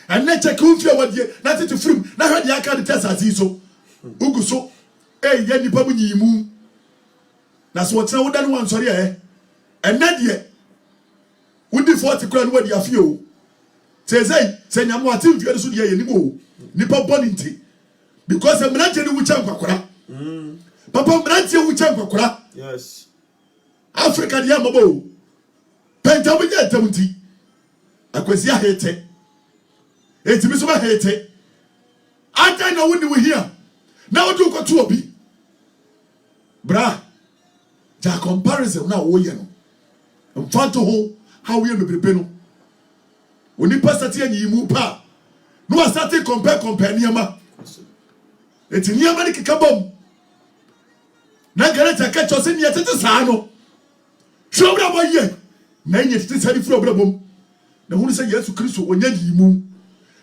and na check who fear wadie na tete frum na hwɛ de aka de test azi so ugu so ye nipa mu nyimu na so wɔtena wo da no wansɔre ɛnɛ de wodi 40 kura no wadi afie o tezei se nyamo ati mfie so de ye nibo nipa boni nti because mranche ni wucha nkwakora papa mranche wucha nkwakora yes Africa de amabo penta bu je tamti akwasi ahete eti bi so ba hete ata na woni we here na wodi ukoto obi bra ja comparison na wo ye no mfanto ho how we bebrebe no oni pastor anyi mu pa no start compare niama eti niama ni kikabom na gareta ka chose ni etete saa no shobra boye na enye tete sari furo brabom na hunu se Yesu Kristo onya yimu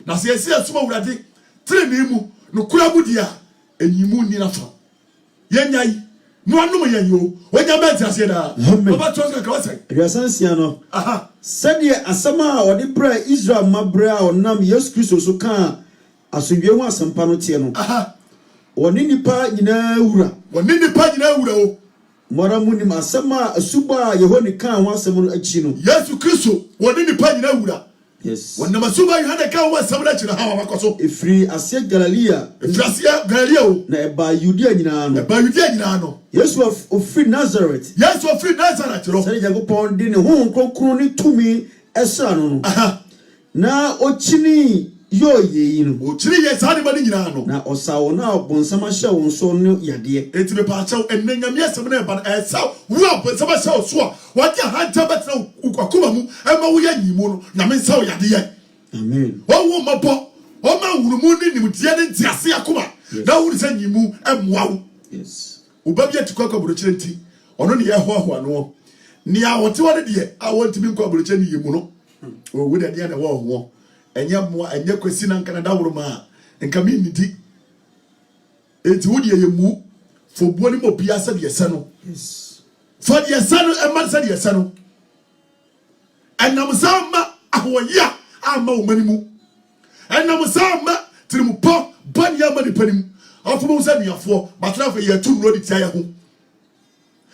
na se yesi asuma wurade tire ne mu no kura mu dia enyimu ni nafa yenya yi no anu ye yo wonya menti ase da baba twa ka wasa Riasansia no aha said ye asama odi bra Israel mabra onam Yesu Kristo so kan asundwe ho asempa no tie no aha woni nipa nyina wura o mara munim asama asuba Yehoni kan ho asem no achi no Yesu Kristo woni nipa nyina wura yes wonna masuba Yohana kan ho asem no achi na ha wakoso efri ase Galilea o na eba Judea nyina no Yesu of Nazareth ro sɛ Yakobon di ne ho kronkron ni tumi ɛsa no aha na ochini yo ye no ochiri ye sa ne ba nyina no na osawo na bonsama hye won so no yade enti me pa chaw ennyam yesem na ba ɛsa wo bonsama hye wo so a wadi hanta betra ukakoma mu ɛma wo ya nyimu no na me nsa wo yade ye amen wo mabo o ma wurumu ni nimtie ne ntiase akoma na wo se nyimu ɛmoa wo yes ubabi atukwa buruchire nti ono ne ye hoho ano ni awote wode de awontimi nkwa buruchire ni yemu no o wuda de na wo ho enya moa enya kwesi na nkana da woroma nka mi nidi enti wodi yemu fobuo ni mobia se de se no yes for de se no e man se de se no enam sama ahoya ama wo manimu enam sama trimupo banya mani panim afumu se niafo batra fa ye tunu odi tia ye ho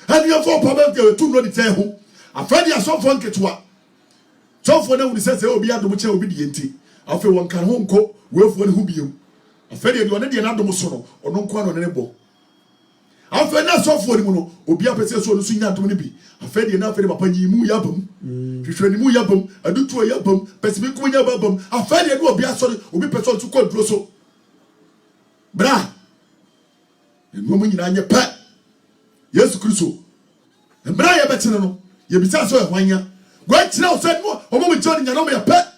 aniafo papa de tunu odi tia ye ho afadi asofo nketwa sofo na wudi se obi adom che obi de enti afi won kan ho nko wefuo ne ho biem afadi de one de na adom so no ono nko ano ne bo afadi na sofo ni mu no obi apese so no so nya adom ne bi afadi na afadi papa nyimu yabam hwehwe ni mu yabam adutu yabam pesibi ko nya babam afadi de obi asori obi pese so ko duro so bra enu mu nyina nye pa Yesu Kristo bra ye betene no ye bisa so ehwanya gwa kira o se no o mo joni nya no me pa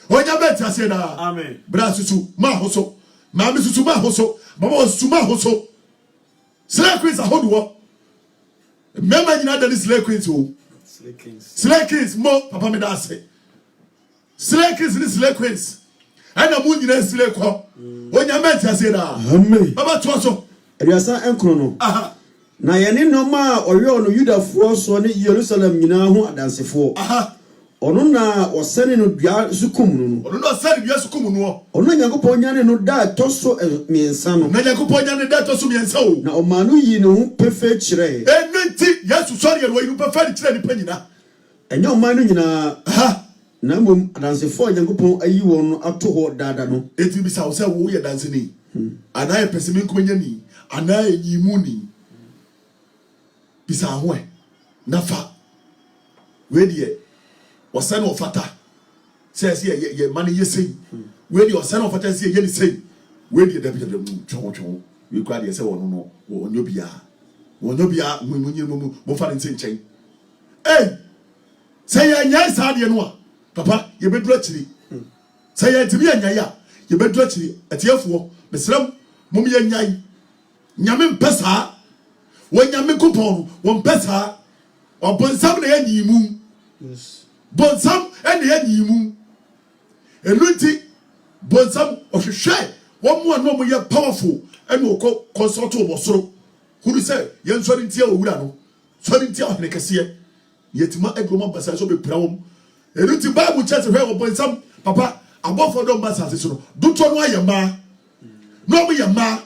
onya beti ase da amen bra susu ma hoso ma mi susu ma hoso baba susu ma hoso slay queens ahodu wo mema nyina da ni slay queens o slay queens mo papa me da ase slay queens ni slay queens ana mu nyina slay ko onya beti ase da amen baba to so Riasa enkro no aha na yene no ma oyo no Yudafo so ne Jerusalem nyina ho adansefo aha ono na osene no dua sukum no ono no sane dua sukum no ono Yakobon nyane no da toso miensa no na Yakobon nyane da toso miensa o na omanu yi ne ho pefe kire enenti Yesu sori ye wo pefe kire ni panyina enye omanu nyina aha na mom adansefo Yakobon ayi won no ato ho dada no eti bi sa wo se wo ye danse ni ana ye pesimi nkomanya ni ana ye nyimu ni bisa ho nafa we de wasane ofata se ye mani ye sei we de wasane ofata se ye ni sei we de dabi mu twon we kwa de se wono no wonyobia mu fa ntin chen se ye nya sa de no a papa ye bedura chiri se ye tibi nya ya ye bedura chiri atiefo mesram mum ye nyai nyame mpesa wonyame kupon won pesa obonsam na ye nyimu yes bonsam ene ye nyimu eluti bonsam ohwehwe won mo no mo ye powerful ene okọ consult obosoro huru se ye nsori ntia owura no sori ntia ohene kese yetima edroma basa so be prawom eluti bible church hwe obonsam papa abofo do mbasa se so duto no ayema no mo yema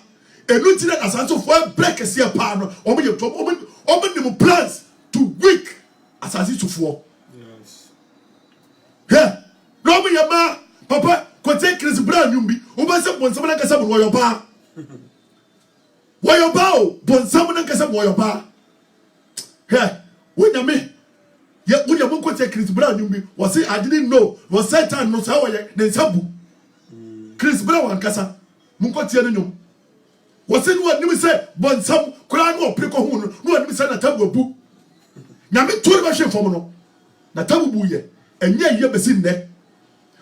eluti na asanso fo break kese pa no omo ye to omo ni mo plans to weak asasi sufo yes he no mo yema papa ko take Chris Brown nyumbi o ba se bonsam na kasa mo yoba o bonsam na kasa mo yoba he wonyame ye wonyame ko take Chris Brown nyumbi was say I didn't know was Satan no sa woye ne nsabu Chris Brown wan kasa mun ko tie ne nyum was say no nim say bonsam kura no opre ko hu no nim say na tabu abu nyame tori ba hwe fom no na tabu bu ye enye ye besi nne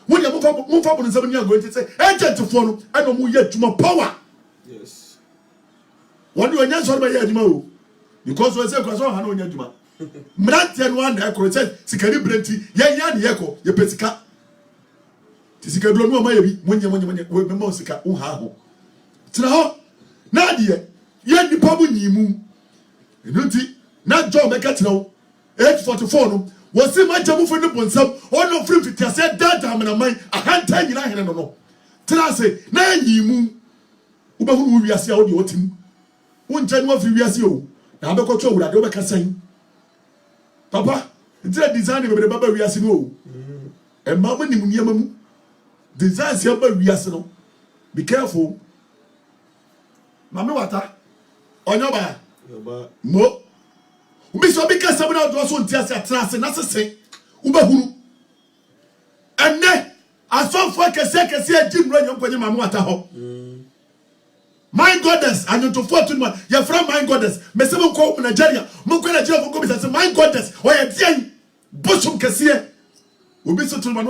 when you move up on 7 years going to say agent to follow I don't move yet to my power yes what do you answer by your because we say because I know your juma mrantian one I could say sikari brenti yan yeko ye pesika tisika do no ma yebi monye we me sika wo ha ho tira ho na de ye nipa bu nyimu Nuti, not John Mecatino, 844. No, was it my job for the Bonsam, or no free to said that I'm in a mind, a hand time in I don't know. Tell us, now ye moon, who we are see all your team. One time of you as you, now the control that over can say, Papa, it's a design of the Baba we are seeing. And Mamma Nimu designs your baby as no. Be careful. Mamma Wata, on your bar. Mo. We so because someone out was on Tias at Tras and that's a say. Ubahu. And then, I saw for a second, say, Jim Ryan, when Mamma Wata. My goddess, and you to 41. You're from my goddess. Messamo called Nigeria. Mukuna Joe Gomez, my goddess. Or a young Bushum Cassia. We be so to my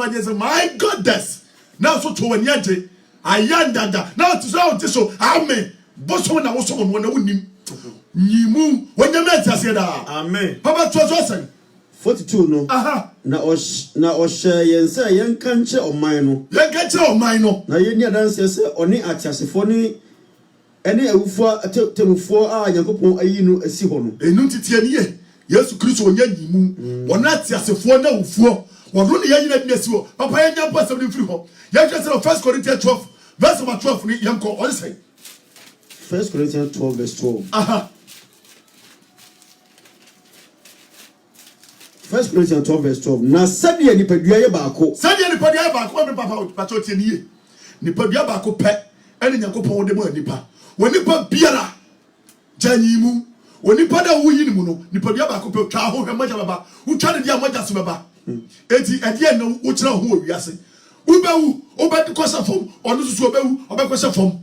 goddess. Now so to one yante. I yanda. Now to so this so. Amen. Bushum and also one wouldn't. Nimu when you met us here. Amen. Papa Chosen 42 no. Aha. Na oshe yense yen kanche o mine no. Yen kanche o mine no. Na yen ya dance se oni atiasefo ni ene awufo temufo a Yakobon ayi no asi ho no. Enu titie ni ye. Yesu Kristo onya nyimu. Wona atiasefo na awufo. Wono ne yanyina bi asi ho. Papa yenya bo asem ni firi ho. Ye hwese 1 Corinthians 12 verse 12 ni yenko on say. 1 Corinthians 12 verse 12. Aha. 1 Corinthians 12 verse 12. Na sadia nipadua ye baako. Sadia nipadua ye baako me papa pacho tie ni ye. Nipadua baako pe ene Yakobon de mo nipa. Wonipa biara janyimu. Wonipa da wuyi ni mu no nipadua baako pe twa ho hwemaja baba. Utwa ne dia moja so baba. Eti ade na wo kira ho wiase. Ubewu obedi kosa fom onu susu obewu obekosa fom.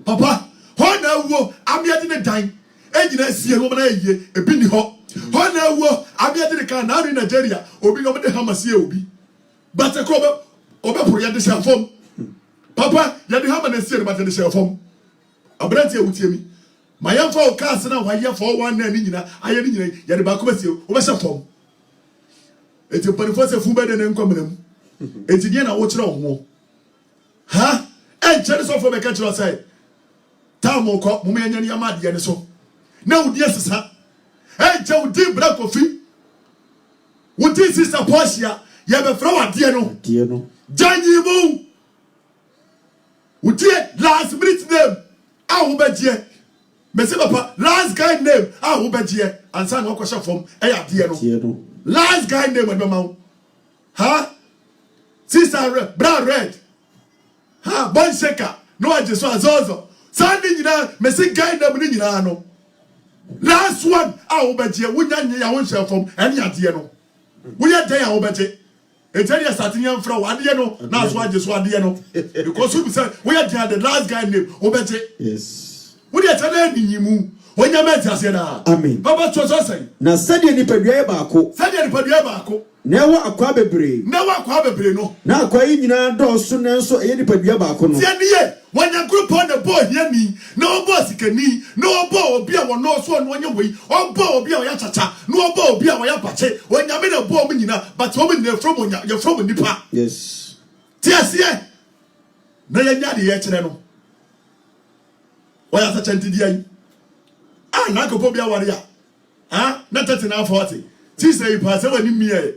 Papa ho na wo amiade ne dan. Ejina sie no na eye ebi ni ho. Ho na wo amiade ne kan na ri Nigeria obi no de hamasie obi. But ko obe pro ya de se fom. Papa ya de hama na sie ne de se fom. Abranti ewutie mi. Mayamfa o cars na waye for one na ni nyina aye ni nyina ya de ba ko basie o be se fom. Eti panifo se fumbe de ne nkwamnam. Eti die na wo kire wo. Ha? Chere so for be ka kire say. Tamo ko mo me nyane yama de ne so. Na wo die sesa. Je wo di bra kofi. Wo di sister Portia ya be fra wa de no. Die no. Janyimu. Wo di last minute name. Wo be die. Me say papa last guy name. Wo be die. Ansa na wo kwasha form. De no. Die no. Last guy name with my mouth. Huh? Sister Brown Red. Huh? Bon shaker. No, I just saw Zozo. Sunday, you know, Messi guy name in no. Last one, I will bet you. We don't know your share from any idea. No, we are there. I will bet you. It's any starting from one year. No, that's why just one year. No, because we said we are there. The last guy name. I bet you. Yes. We are telling you. When you met us here, Amen. Papa Chosen. Na sadia nipadua ye baako. Sadia nipadua baako. Na wa akwa bebre. Na wa akwa bebre no. Na akwa yi nyina dɔɔso nanso eye nipadua baako no. Tie niye, wanya group on the boy here ni, na obo sikani, na obo obi a wono so no anya wei, obo obi a oya chacha, na obo obi a oya pache, wanya me na bo mu nyina, but wo me na from onya, you from nipa. Yes. Tie asie. Na yanya de ye kire no. Oya sacha ntidi ai. Ah, na ko bia ware ya. Ah, na 30 na 40. Ti say you pass wani mie.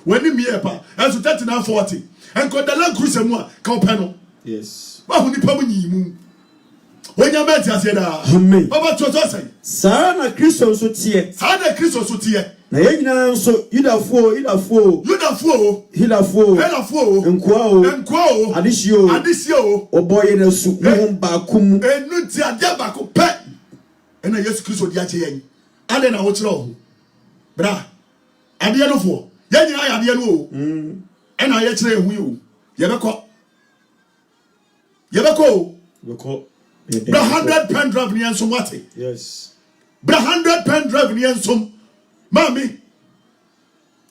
Wani mie pa. Enso 30 na 40. Enko da la cruise mu a ka opa no. Yes. Wa hu nipa mu nyimu. Wonya ma ti ase da. Amen. Baba toto say. Saa na Kristo nso tie. Saa na Kristo so tie. Na ye nyina nso Yudafo. Nkoa o. Adehye o. Oboye na su mo baako mu. Enu ti ade baako pe. Ena Yesu Kristo di ache yen. Ade na wo kire ho. Bra. Ade no fo. Ye nyina ya ade no o. Ena ye kire ehu yo. Ye beko. Beko. Bra 100 pen drive ni enso wate. Yes. Bra 100 pen drive ni enso. Mami.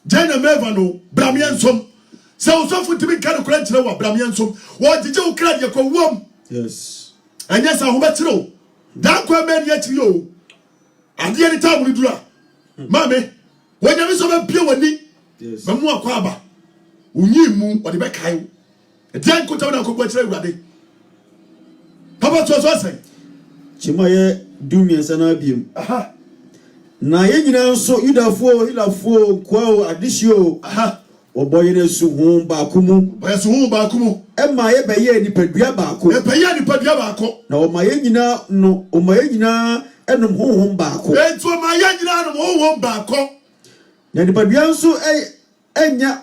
Jana meva no. Bra mi enso. Se o so futimi kan kura kire wa bra mi enso. Wo jije o kra de ko wom. Yes. Enya sa ho betire o. Dan kwa me ni akiri o. Ade ni tamu ni dura. Mami. Wonya mi so be bia wani. Yes. Mamu akwa aba. Unyi mu o de be kai. Dan ko tamu na ko akire urade. Papa to so say. Chimaye dumiensa na biem. Aha. na yɛnyina nso yudafoɔ hilafoɔ kwao adehyo ɔbɔ yɛn su ho baako mu bɔyɛ so ho baako mu ɛma yɛbɛyɛ nipadua baako na ɔma yɛnyina ɛnom honhom baako enti ɔma yɛnyina nom honhom baako na nipadua nso ɛnya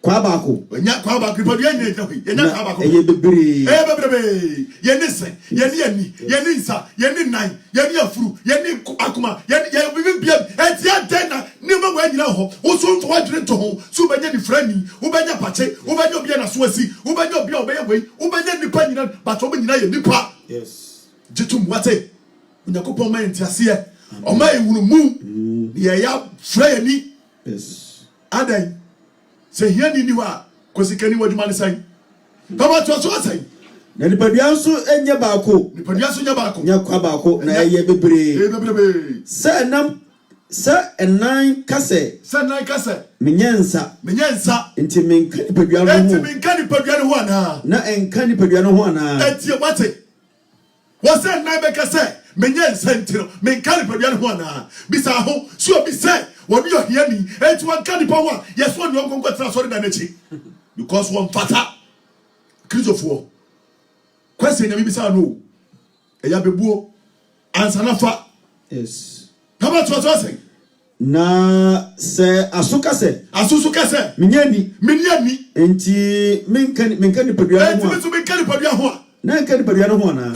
kwa baako nya kwa baako nipadua nyina yɛnya kwa baako ɛyɛ bebree yɛne sɛ yɛne ani yɛne nsa yɛne nan yɛne afuru yɛne akoma yɛne bibia enti adɛn na nneɛma wɔ anyina hɔ wo so mfa wadwene to ho so wobɛnya nifrani wobɛnya pakye wobɛnya obia na so asi wobɛnya obia wobɛyɛ wei wobɛnya nipa nyina bato ɔmo nyina yɛ nipa gyetum wate onyankopɔn ma yɛnte aseɛ ɔma yɛhunu mu yɛyɛ frɛ yɛni adɛn sɛ hiani ni hɔ a kɔsikani wadwuma ne sɛn baba to so asɛn na nipadua nso enya baako nya kwa baako na ɛyɛ bebree sɛ ɛnan kasɛ menyɛ nsa nti menka nipadua no ho anaa na ɛnka nipadua no ho anaa ɛnti wate wɔsɛ nan bɛka sɛ menyɛ nsa nti no menka nipadua no ho anaa bisa ho so obi sɛ wɔne yɛ hiani enti wɔnka nipa ho a yɛso ne ɔnkɔnkɔ tena sɔre da n'akyi because wɔn fata kristofoɔ kwese nyame bisa no ɛya bebuo ansa na fa Haba to asɛn na sɛ asusu kasɛ menyani enti menka nipadua no ho enti menka nipadua ho a na nka nipadua no ho anaa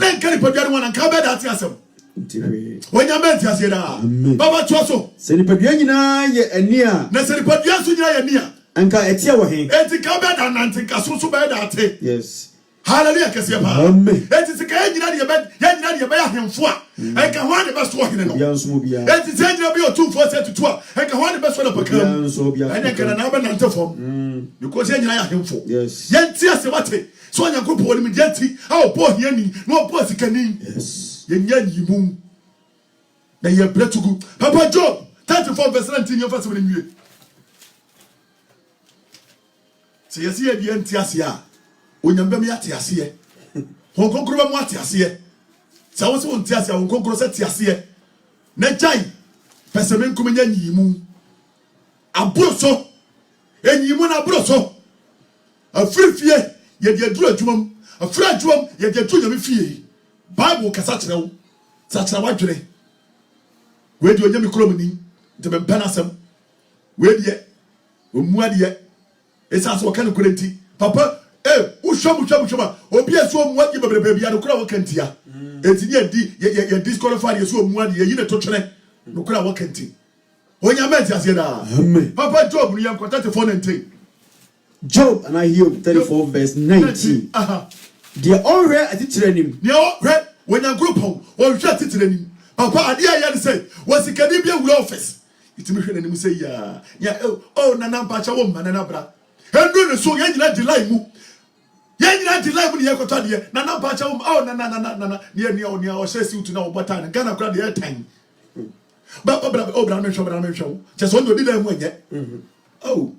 nka bɛda ate asɛm wonyame nti aseɛ daa baba to so sɛ nipadua nyinaa yɛ ani a na sɛ nipadua so nyinaa yɛ ani a anka ɛteɛ wɔ he enti ka bɛda nante nka so bɛda ate hallelujah kɛseɛ paa amen enti sɛ ka yɛnyina deɛ bɛyɛ ahemfo a ɛnka ho ade bɛso ɔhene no enti sɛ yɛnyina bɛyɛ ɔtumfoɔ sɛ tutu a ɛnka ho ade bɛso no paka mu ɛne nka na bɛnante fam because yɛnyina yɛ ahemfo yɛnti ase wate sɛ ɔnyankopɔn wɔ nimdeɛ nti a ɔbɔ hiani na ɔbɔ sikani yɛnya nyimu na yɛbrɛ tugu papa Job 34 verse 19 yɛmfa sɛ ne nwie sɛ yɛsɛ yɛdeɛ nti ase a onyambɛ me ate aseɛ hon konkro ba mu ate aseɛ sɛ wo sɛ wo nte aseɛ hon konkro sɛ te aseɛ na gyae pɛsɛ me nkom nya nyimu aboro so enyimu na aboro so afirifie yɛde aduru adwumam afiri adwumam yɛde aduru nyame fie bible kasa kyerɛ wo sa kyerɛ wadwene we de onyame krom ni nte me mpana asɛm we de omu ade esa so kan kore nti papa ushwa obi eso omu ade bebrebe bia no kora wakantia enti ye disqualify ye so omu ade ye ne to twene no kora wakanti onyame nti ase da papa Job no yam 34:19 Job and I hear 34 verse 19 the already atitiranim ne already when you group on hwe atitiranim papa ade aye ne say wasikani bia wura office itimi hwe nanim say ya na namba cha wo manana bra endo ne so yanyina delay mu ne yekoto de na namba cha wo na ne o shesi utu na obota na Ghana kra de time bra me show just on do delay mu enye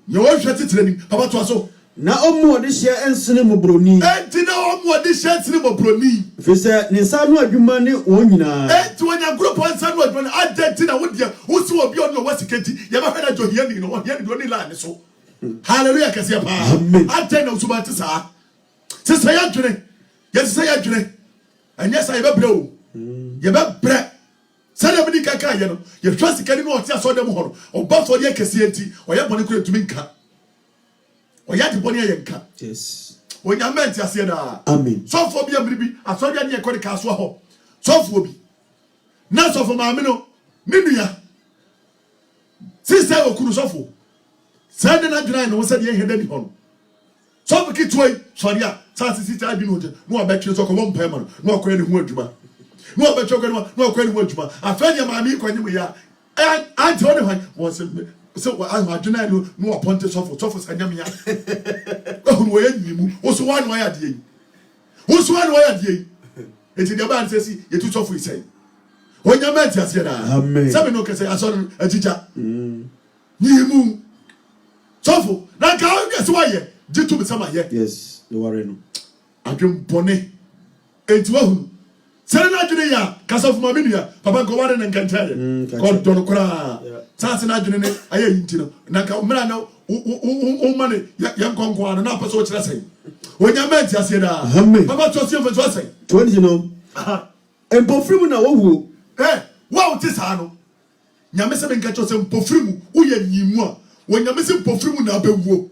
you want to sit in papa to so na omu ode hye ensene mobroni enti na omu ode hye ensene mobroni fese ne nsa no adwuma ne wonyina enti wonya group nsa no adwuma adenti na wodia wosi obi ono wasiketi ye ba hweda jo hiani no hiani do ni la ne so hallelujah kase pa adenti na usuba te sa sesa ya dwene yesa ya dwene anya sa ye ba bre o ye ba bre sɛdeɛ mede kaka yɛ no yɛhwɛ sikani no ɔte asɔ dɛm hɔ no ɔba fɔ deɛ kɛseɛ nti ɔyɛ bɔne kora ntumi nka ɔyɛ de bɔne ayɛ nka onyame nte aseɛ daa sɔfoɔ bi amiri bi asɔre ne yɛkɔ de ka soa hɔ sɔfoɔ bi na sɔfo maame no ne nua sisɛ okunu sɔfo sɛ de na dwena no sɛ deɛ yɛhɛ dani hɔ no sɔfo ketewa yi sɔre a saa sisi taa bi no de no ɔbɛtwe sɛ ɔkɔbɔ mpae ma no na ɔkɔyɛ ne ho adwuma no abechoke no akwani mo adwuma afanya maami kwani mo ya anti one hwan won se adwuna no aponte sofo sanyam ya ohun wo yanyimu oso wan wa ya de yi enti de ba ansesi yetu sofo isai onyama enti ase da sabe no kese aso ajija nyimu sofo na ka o kese wa ye jitu bi sama ye yes the worry no adwum bone enti wa hu Serena Junior, Castle Maminia, Papa Gowan and Cantaria, called Don Cora, Sassana Junior, I ain't Naka Mano, money, young Conquan, and upper social say. When you met Yasida, Papa Joseph was saying, 20, you know, and Pofrimuna, who, eh, wow, Tisano. Yamesa ben catch us in Pofrimu, we are Yimwa, when you're missing Pofrimuna, Bewo.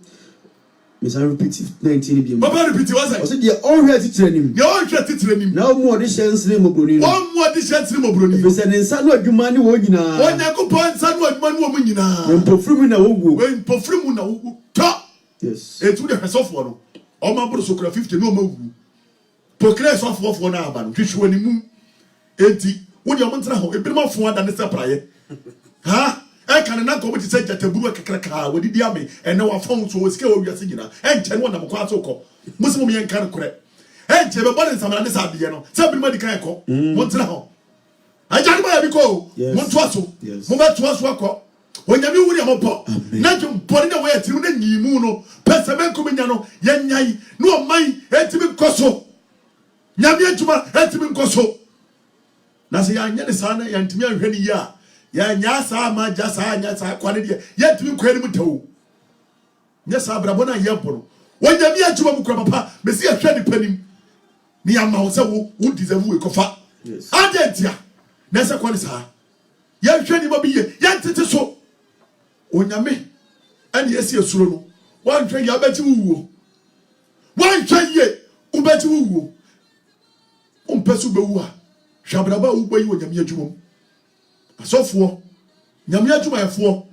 Miss, I repeat 19. Papa repeat was I said, you're already training. You're already training. No more dishes, name of Bruni. One more dishes, name of Bruni. If it's an inside what you money, when you know, when you go point, son, what one woman, you know, when Pofrimuna, top. Yes, it's with a soft one. All my brothers are 50 no more. Proclaim soft for now, but which when you move 80, when you're months now, a bit more fun than the prayer. Huh? I cannot go to say that the Bua Cracker with the army and now our phones will scale your singer and 10 1 of Quatsoko. Muslim and can correct. And Jabba some of this Abiano, somebody can call. What's now? I can't buy a go. Montwasso, Mova to us Wako. When you knew William Opo, not to put away a tune Muno, Pessaman Cominiano, Yan, no mind, Etimin Cosso. Yamiatuma, Etimin Cosso. Nasi Yan and Timia Renia. Ya nyasa ma jasa nyasa kwani ya tumi kwani muto nyasa brabona yempo when ya mi achuma mukura papa me si ahwe ni panim ni ama wo se wo deserve we kofa agentia na se kwani sa ya hwe ni mabiye ya tete so onyame ani esi esuro no wan hwe ya beti wuwo wan hwe ye ubeti wuwo umpesu bewu a hwabraba ugbo yi onyame adwuma asofo nyame adwumayefo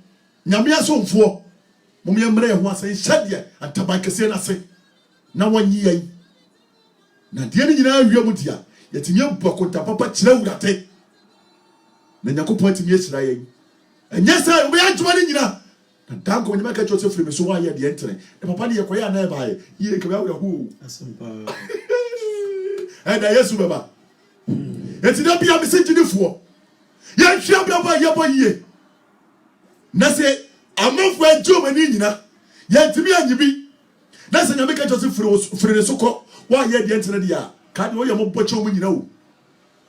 nyame asomfo mom yemre ho asen hyade antabankese na se na wanyi yen na de ni nyina awie mu dia yetimi abakota papa kire wurate na nyakopon timi esira yen enye sai obi adwuma ni nyina na danko nyama ka chose frime so wa ye de entere na papa ne yekoya na ba ye ye ke ba wura hu asempa da yesu baba eti da bia mesejinifo ya hwia baba ya boye na se amofo adwuma ni nyina ya ntimi anyibi na se nyame ka chose frire so ko wa ye de entere dia ka de wo ye mo bocho mu nyina o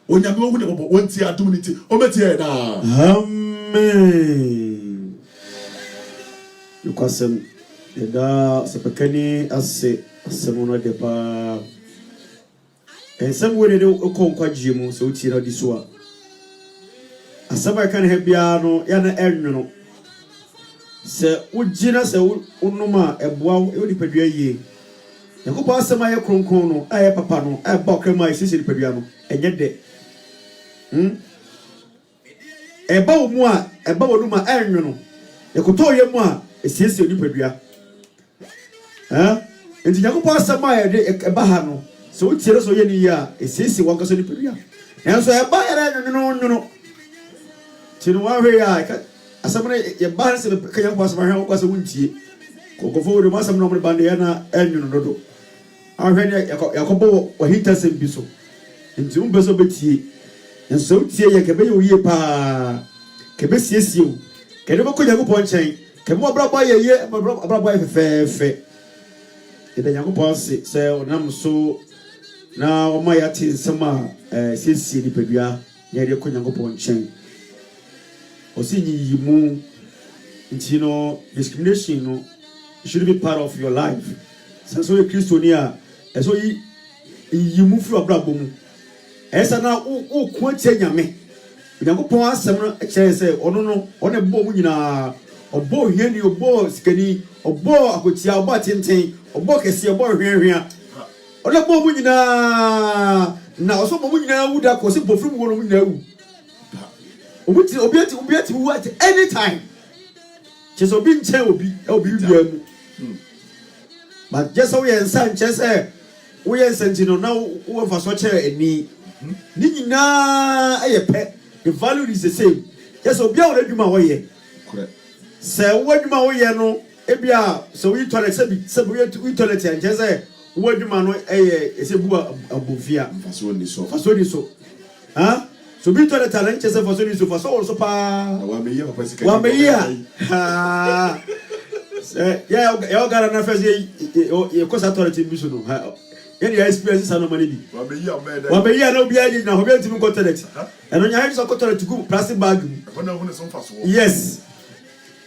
onyame wo hu ne bobo wonti adum ni ti o meti e da amen yukwasem da sepekani ase asemono de pa ensem wo de ko nkwagie mu so ti na di so a asaba kan ha bia no ya na enwono se ugina se unuma eboa wo di padua yie yakopa asema ye kronkron no aye papa no aye ba krema isisi di padua no enye de eba wo mu a eba wo numa enwono yakoto ye mu a esisi odi padua enti yakopa asema ye de eba ha no so utiere so ye ni ya esisi wankaso di padua enso eba ye enwono tinu wa hwe ya asamre ye ba se kanya kwa asama hwe kwa se wuntie kokofo de masam no bande ya na enwono dodo ahwe ne yakobo wa hita sem bi so nti umbeso betie enso tie ye kebe ye pa kebe siesie o kebe ko yakobo nchen kebe obrabo ye obrabo ye fefe ida yakobo se onam so na o ma ya ti nsema siesie ni pedua ye de ko yakobo nchen osinyi yimu nti no discrimination no should be part of your life so you Christiania so yimu fru abrabo mu esa na o ko tie nyame yakopon asem no kire se ono no one bo mu nyina obo hiani obo sikani obo akotia obo tenten obo kese obo hwehwea one bo mu nyina na oso bo mu nyina wuda ko se bofru mu no mu nyina wu obiati wu at any time cheso bi nche obi wia mu but just so you san chese we yen sentino na wo fa so che eni ni nyina ayepe the value is the same yes obia wo adwuma wo ye correct se wo adwuma wo ye no ebia so we toilet se we toilet en chese wo adwuma no ese bu abofia faso ni so ha so bi toilet talent chese faso ni so faso so pa wa me ya ha ya gara na fezi ye ko sa toilet bi so no Any experience and money. What may you know be agent now? We're going to go to it. And on your hands, I got to go plastic bag. Yes.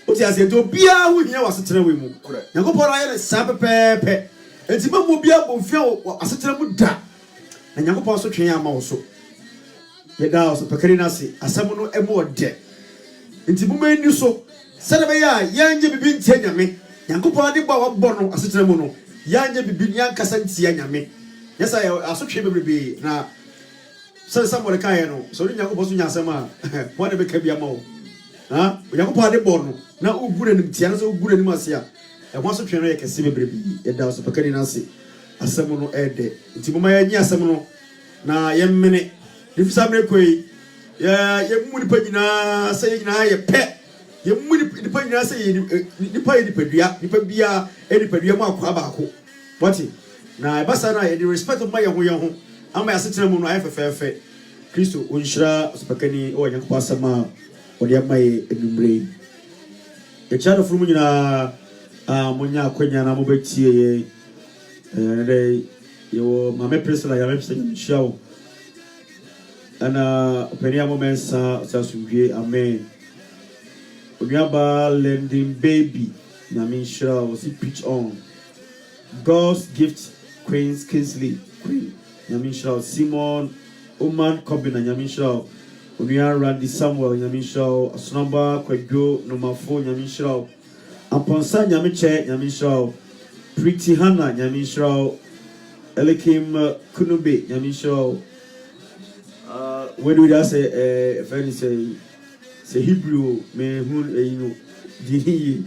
What I said to be a win, you was a train with me. You go for a sabe pepe. And Timon will be able to feel as a train with that. And you go also train also. Yet now, so Pecarinasi, as someone no more dead. And Timon knew so. Sanabaya, young Jimmy Tanya me. Yankupa de Bawa Bono, as a tremono. Young Jimmy Yan Cassantia me. Yes, I associate be now. So somebody can so you go to Yasama. Whatever can be a mo. Huh? Yankupa de Bono. Now, who good and Tiana, so good and Marcia. And once a trainer can see me baby, it does a Pecarinasi. A semono ede. Timomaya Yasamono. Na yem minute. If somebody quay, yeah, you would put in a saying, I pet. You would put in a saying, the pay the pedia, the pebia, any pedia more quabaco. What it? Now, Bassana, in the respect of my young, I'm a certain moon, I have a fair fate. Christo, Unshra, Spacani, or young Passama, or the my brain. The child of Rumina, Monia, Quenya, Mobeti, your mamma person, I am saying, show. And Penia moments Sasuke, amen. Onyaba lending baby, Namin Shaw was he preach on. God's gift, Queen's Kingsley, Queen, Namin Shaw, Simon, Oman Cobbin, and Namin Shaw, Onya Randy Samuel, Namin Shaw, Asnamba, Kwego, number 4, Namin Shaw, Amponsa, Namiche, Namin Shaw, Pretty Hannah, Namin Shaw, Elikim Kunube, Namin Shaw. When do we say, friend say Hebrew, me who you know, Dini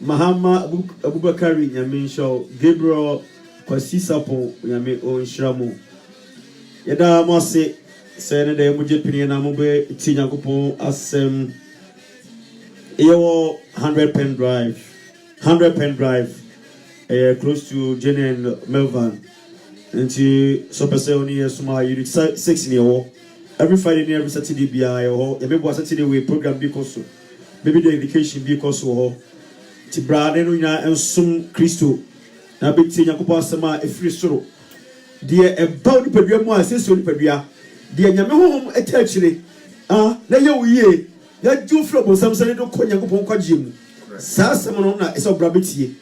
Mahama Abubakari, Yamin Shaw, Gabriel Kwasisapo, Yami O Shramo. Yada must say, Senator Mujipini and Amube, Tina Kupon, Asem, 100 pen drive, close to Jenny and Melvan. And she so only small unit 6 in your every Friday every Saturday be or maybe was Saturday we program because maybe the education because or to brother and some Christo now big thing Yakuba Sama a free soro dear about the pedria more says only pedria dear Yamahom actually na ye that do flow some Saturday Konya Kupon Jim Sassamona is a brabity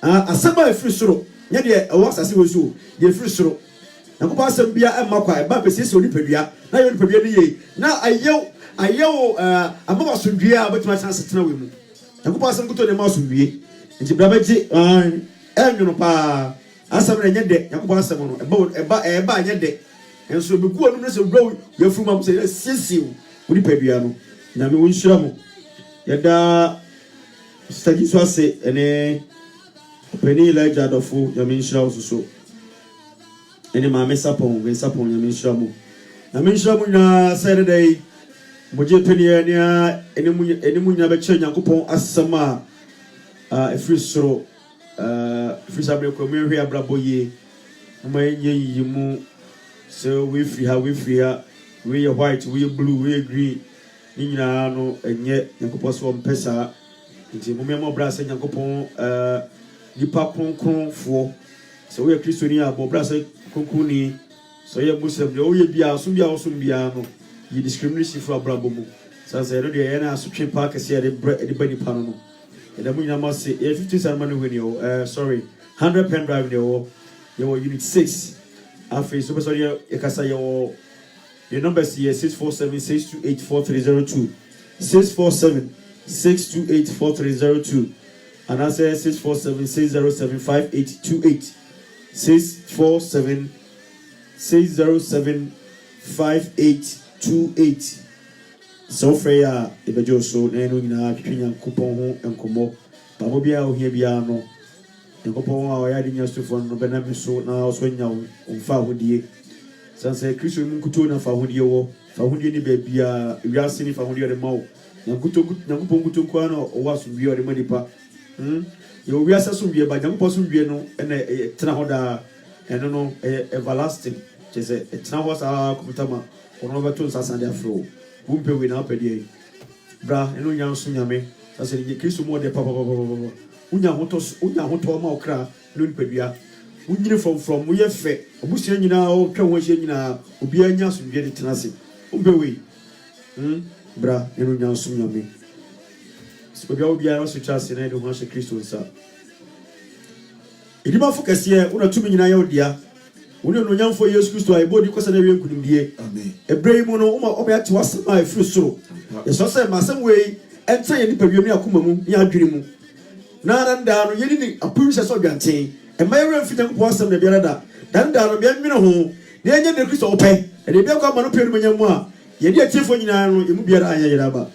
a summer free soro. Yet, I was as it was you, the free stroke. Now, go pass some beer and Macquarie, but it's only Pedia. Now you're Pedia. Now I yell, I'm about to be able to my chance to know him. Now go pass some good to the mouse will be. And the Brabaji, and you know, pa, as I'm in your day, you pass someone about a bar your day. And so be good on the road, you're from up say, since you, would you Pediano? Now we will show. Yada studies was say, and Penny like that of food, Yamin Shroud so. Any mamma sapon, we sapon Yamin Shramu. Yamin Shramu na Saturday, Moje Penny, any munya betchen, Yakupon, as sama a free stroke, free sabre, come here, Braboye, my ye, mu. So we free her, we are white, we are blue, we are green, Nina no, and yet Yakupos from Pesa, it's a moment brass and Yakupon, Nipa Kron for so we are Christian about Brasa Kunkuni, so you are Muslim, you be also Biano, you discrimination for Brabomo. So I said, the Anna Supreme Park is here, the Benny Pano. And then we must say, 50 money when you, sorry, 100 pen drive, your unit 6. After so sorry, you can say your numbers here 647 628 4302, 647 628 4302. And I say 647 607 5828, 647 607 5828. So Freya, if a Joso, and Kenya Coupon and Como, Pamobia, here Biano, and Coupon, our adding us to fund Benami so now swing on Fahudi. Sansa Christian Mukutuna Fahudio, Fahudi baby, we are seeing Fahudio the Mo, Nakupungutu Kwano, or was we are the money pa. You we are some beer, but young person beer no, and a Trahoda, and no everlasting. Just a Trawas are Kumutama, or over 2 Sunday flow. Wumpe win up a day. Bra, and no young Sunyame, as a Christo more de Papa. Unya Hotos, Unya Hotoma, Cra, Lunpedia. Wunyini from we fe. Obusia nyina o twa ho ahia nyina obi anya asomdwe de tenase. Umbewe. Bra enu nya asomnyame. Obi a obi a so chase na de ho ahye Kristo nsa. Edima focus ye una tumi nyina ye odia. Wone no nyamfo Yesu Kristo ai bodi kwasa na wie nkunimdie. Amen. Ebrei mu no o ma ate wasama e firi soro. Yeso se masem we enta ye nipa wiemu akoma mu ya adwene mu. Na nda no ye ni apurisa so dwanten. E ma yere mfi nyankopɔ asɛm na biara da. Dan da no bia nwene ho. Na enye de Kristo opɛ. E de bia kwa ma no pɛ no nyamu a ye de atiefo nyina no emu biara anya yera ba.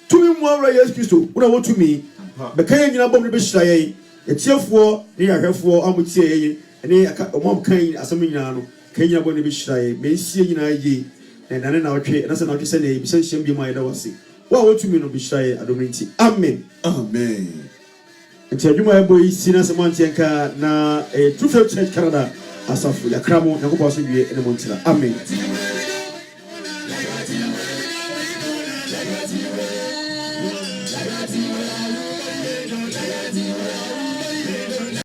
Tumi mu awra Yesu Kristo una wo tumi. Be kan nyina bom no be hyira ye. Atiefo ne yahwefo amutie ye. Ene omam kan asɛm nyina no kan nyina bom no be hyira ye. Me nsie nyina ye. Na na otwe na se na otwe se na e bi se hyem bi mu ayeda wase. Wa wo tumi no be hyira ye adomenti. Amen. Amen. Nti adwuma ebo yi sina se montenka na True Faith Church Canada asafu ya kramo yakobɔ so wie ene montira. Amen.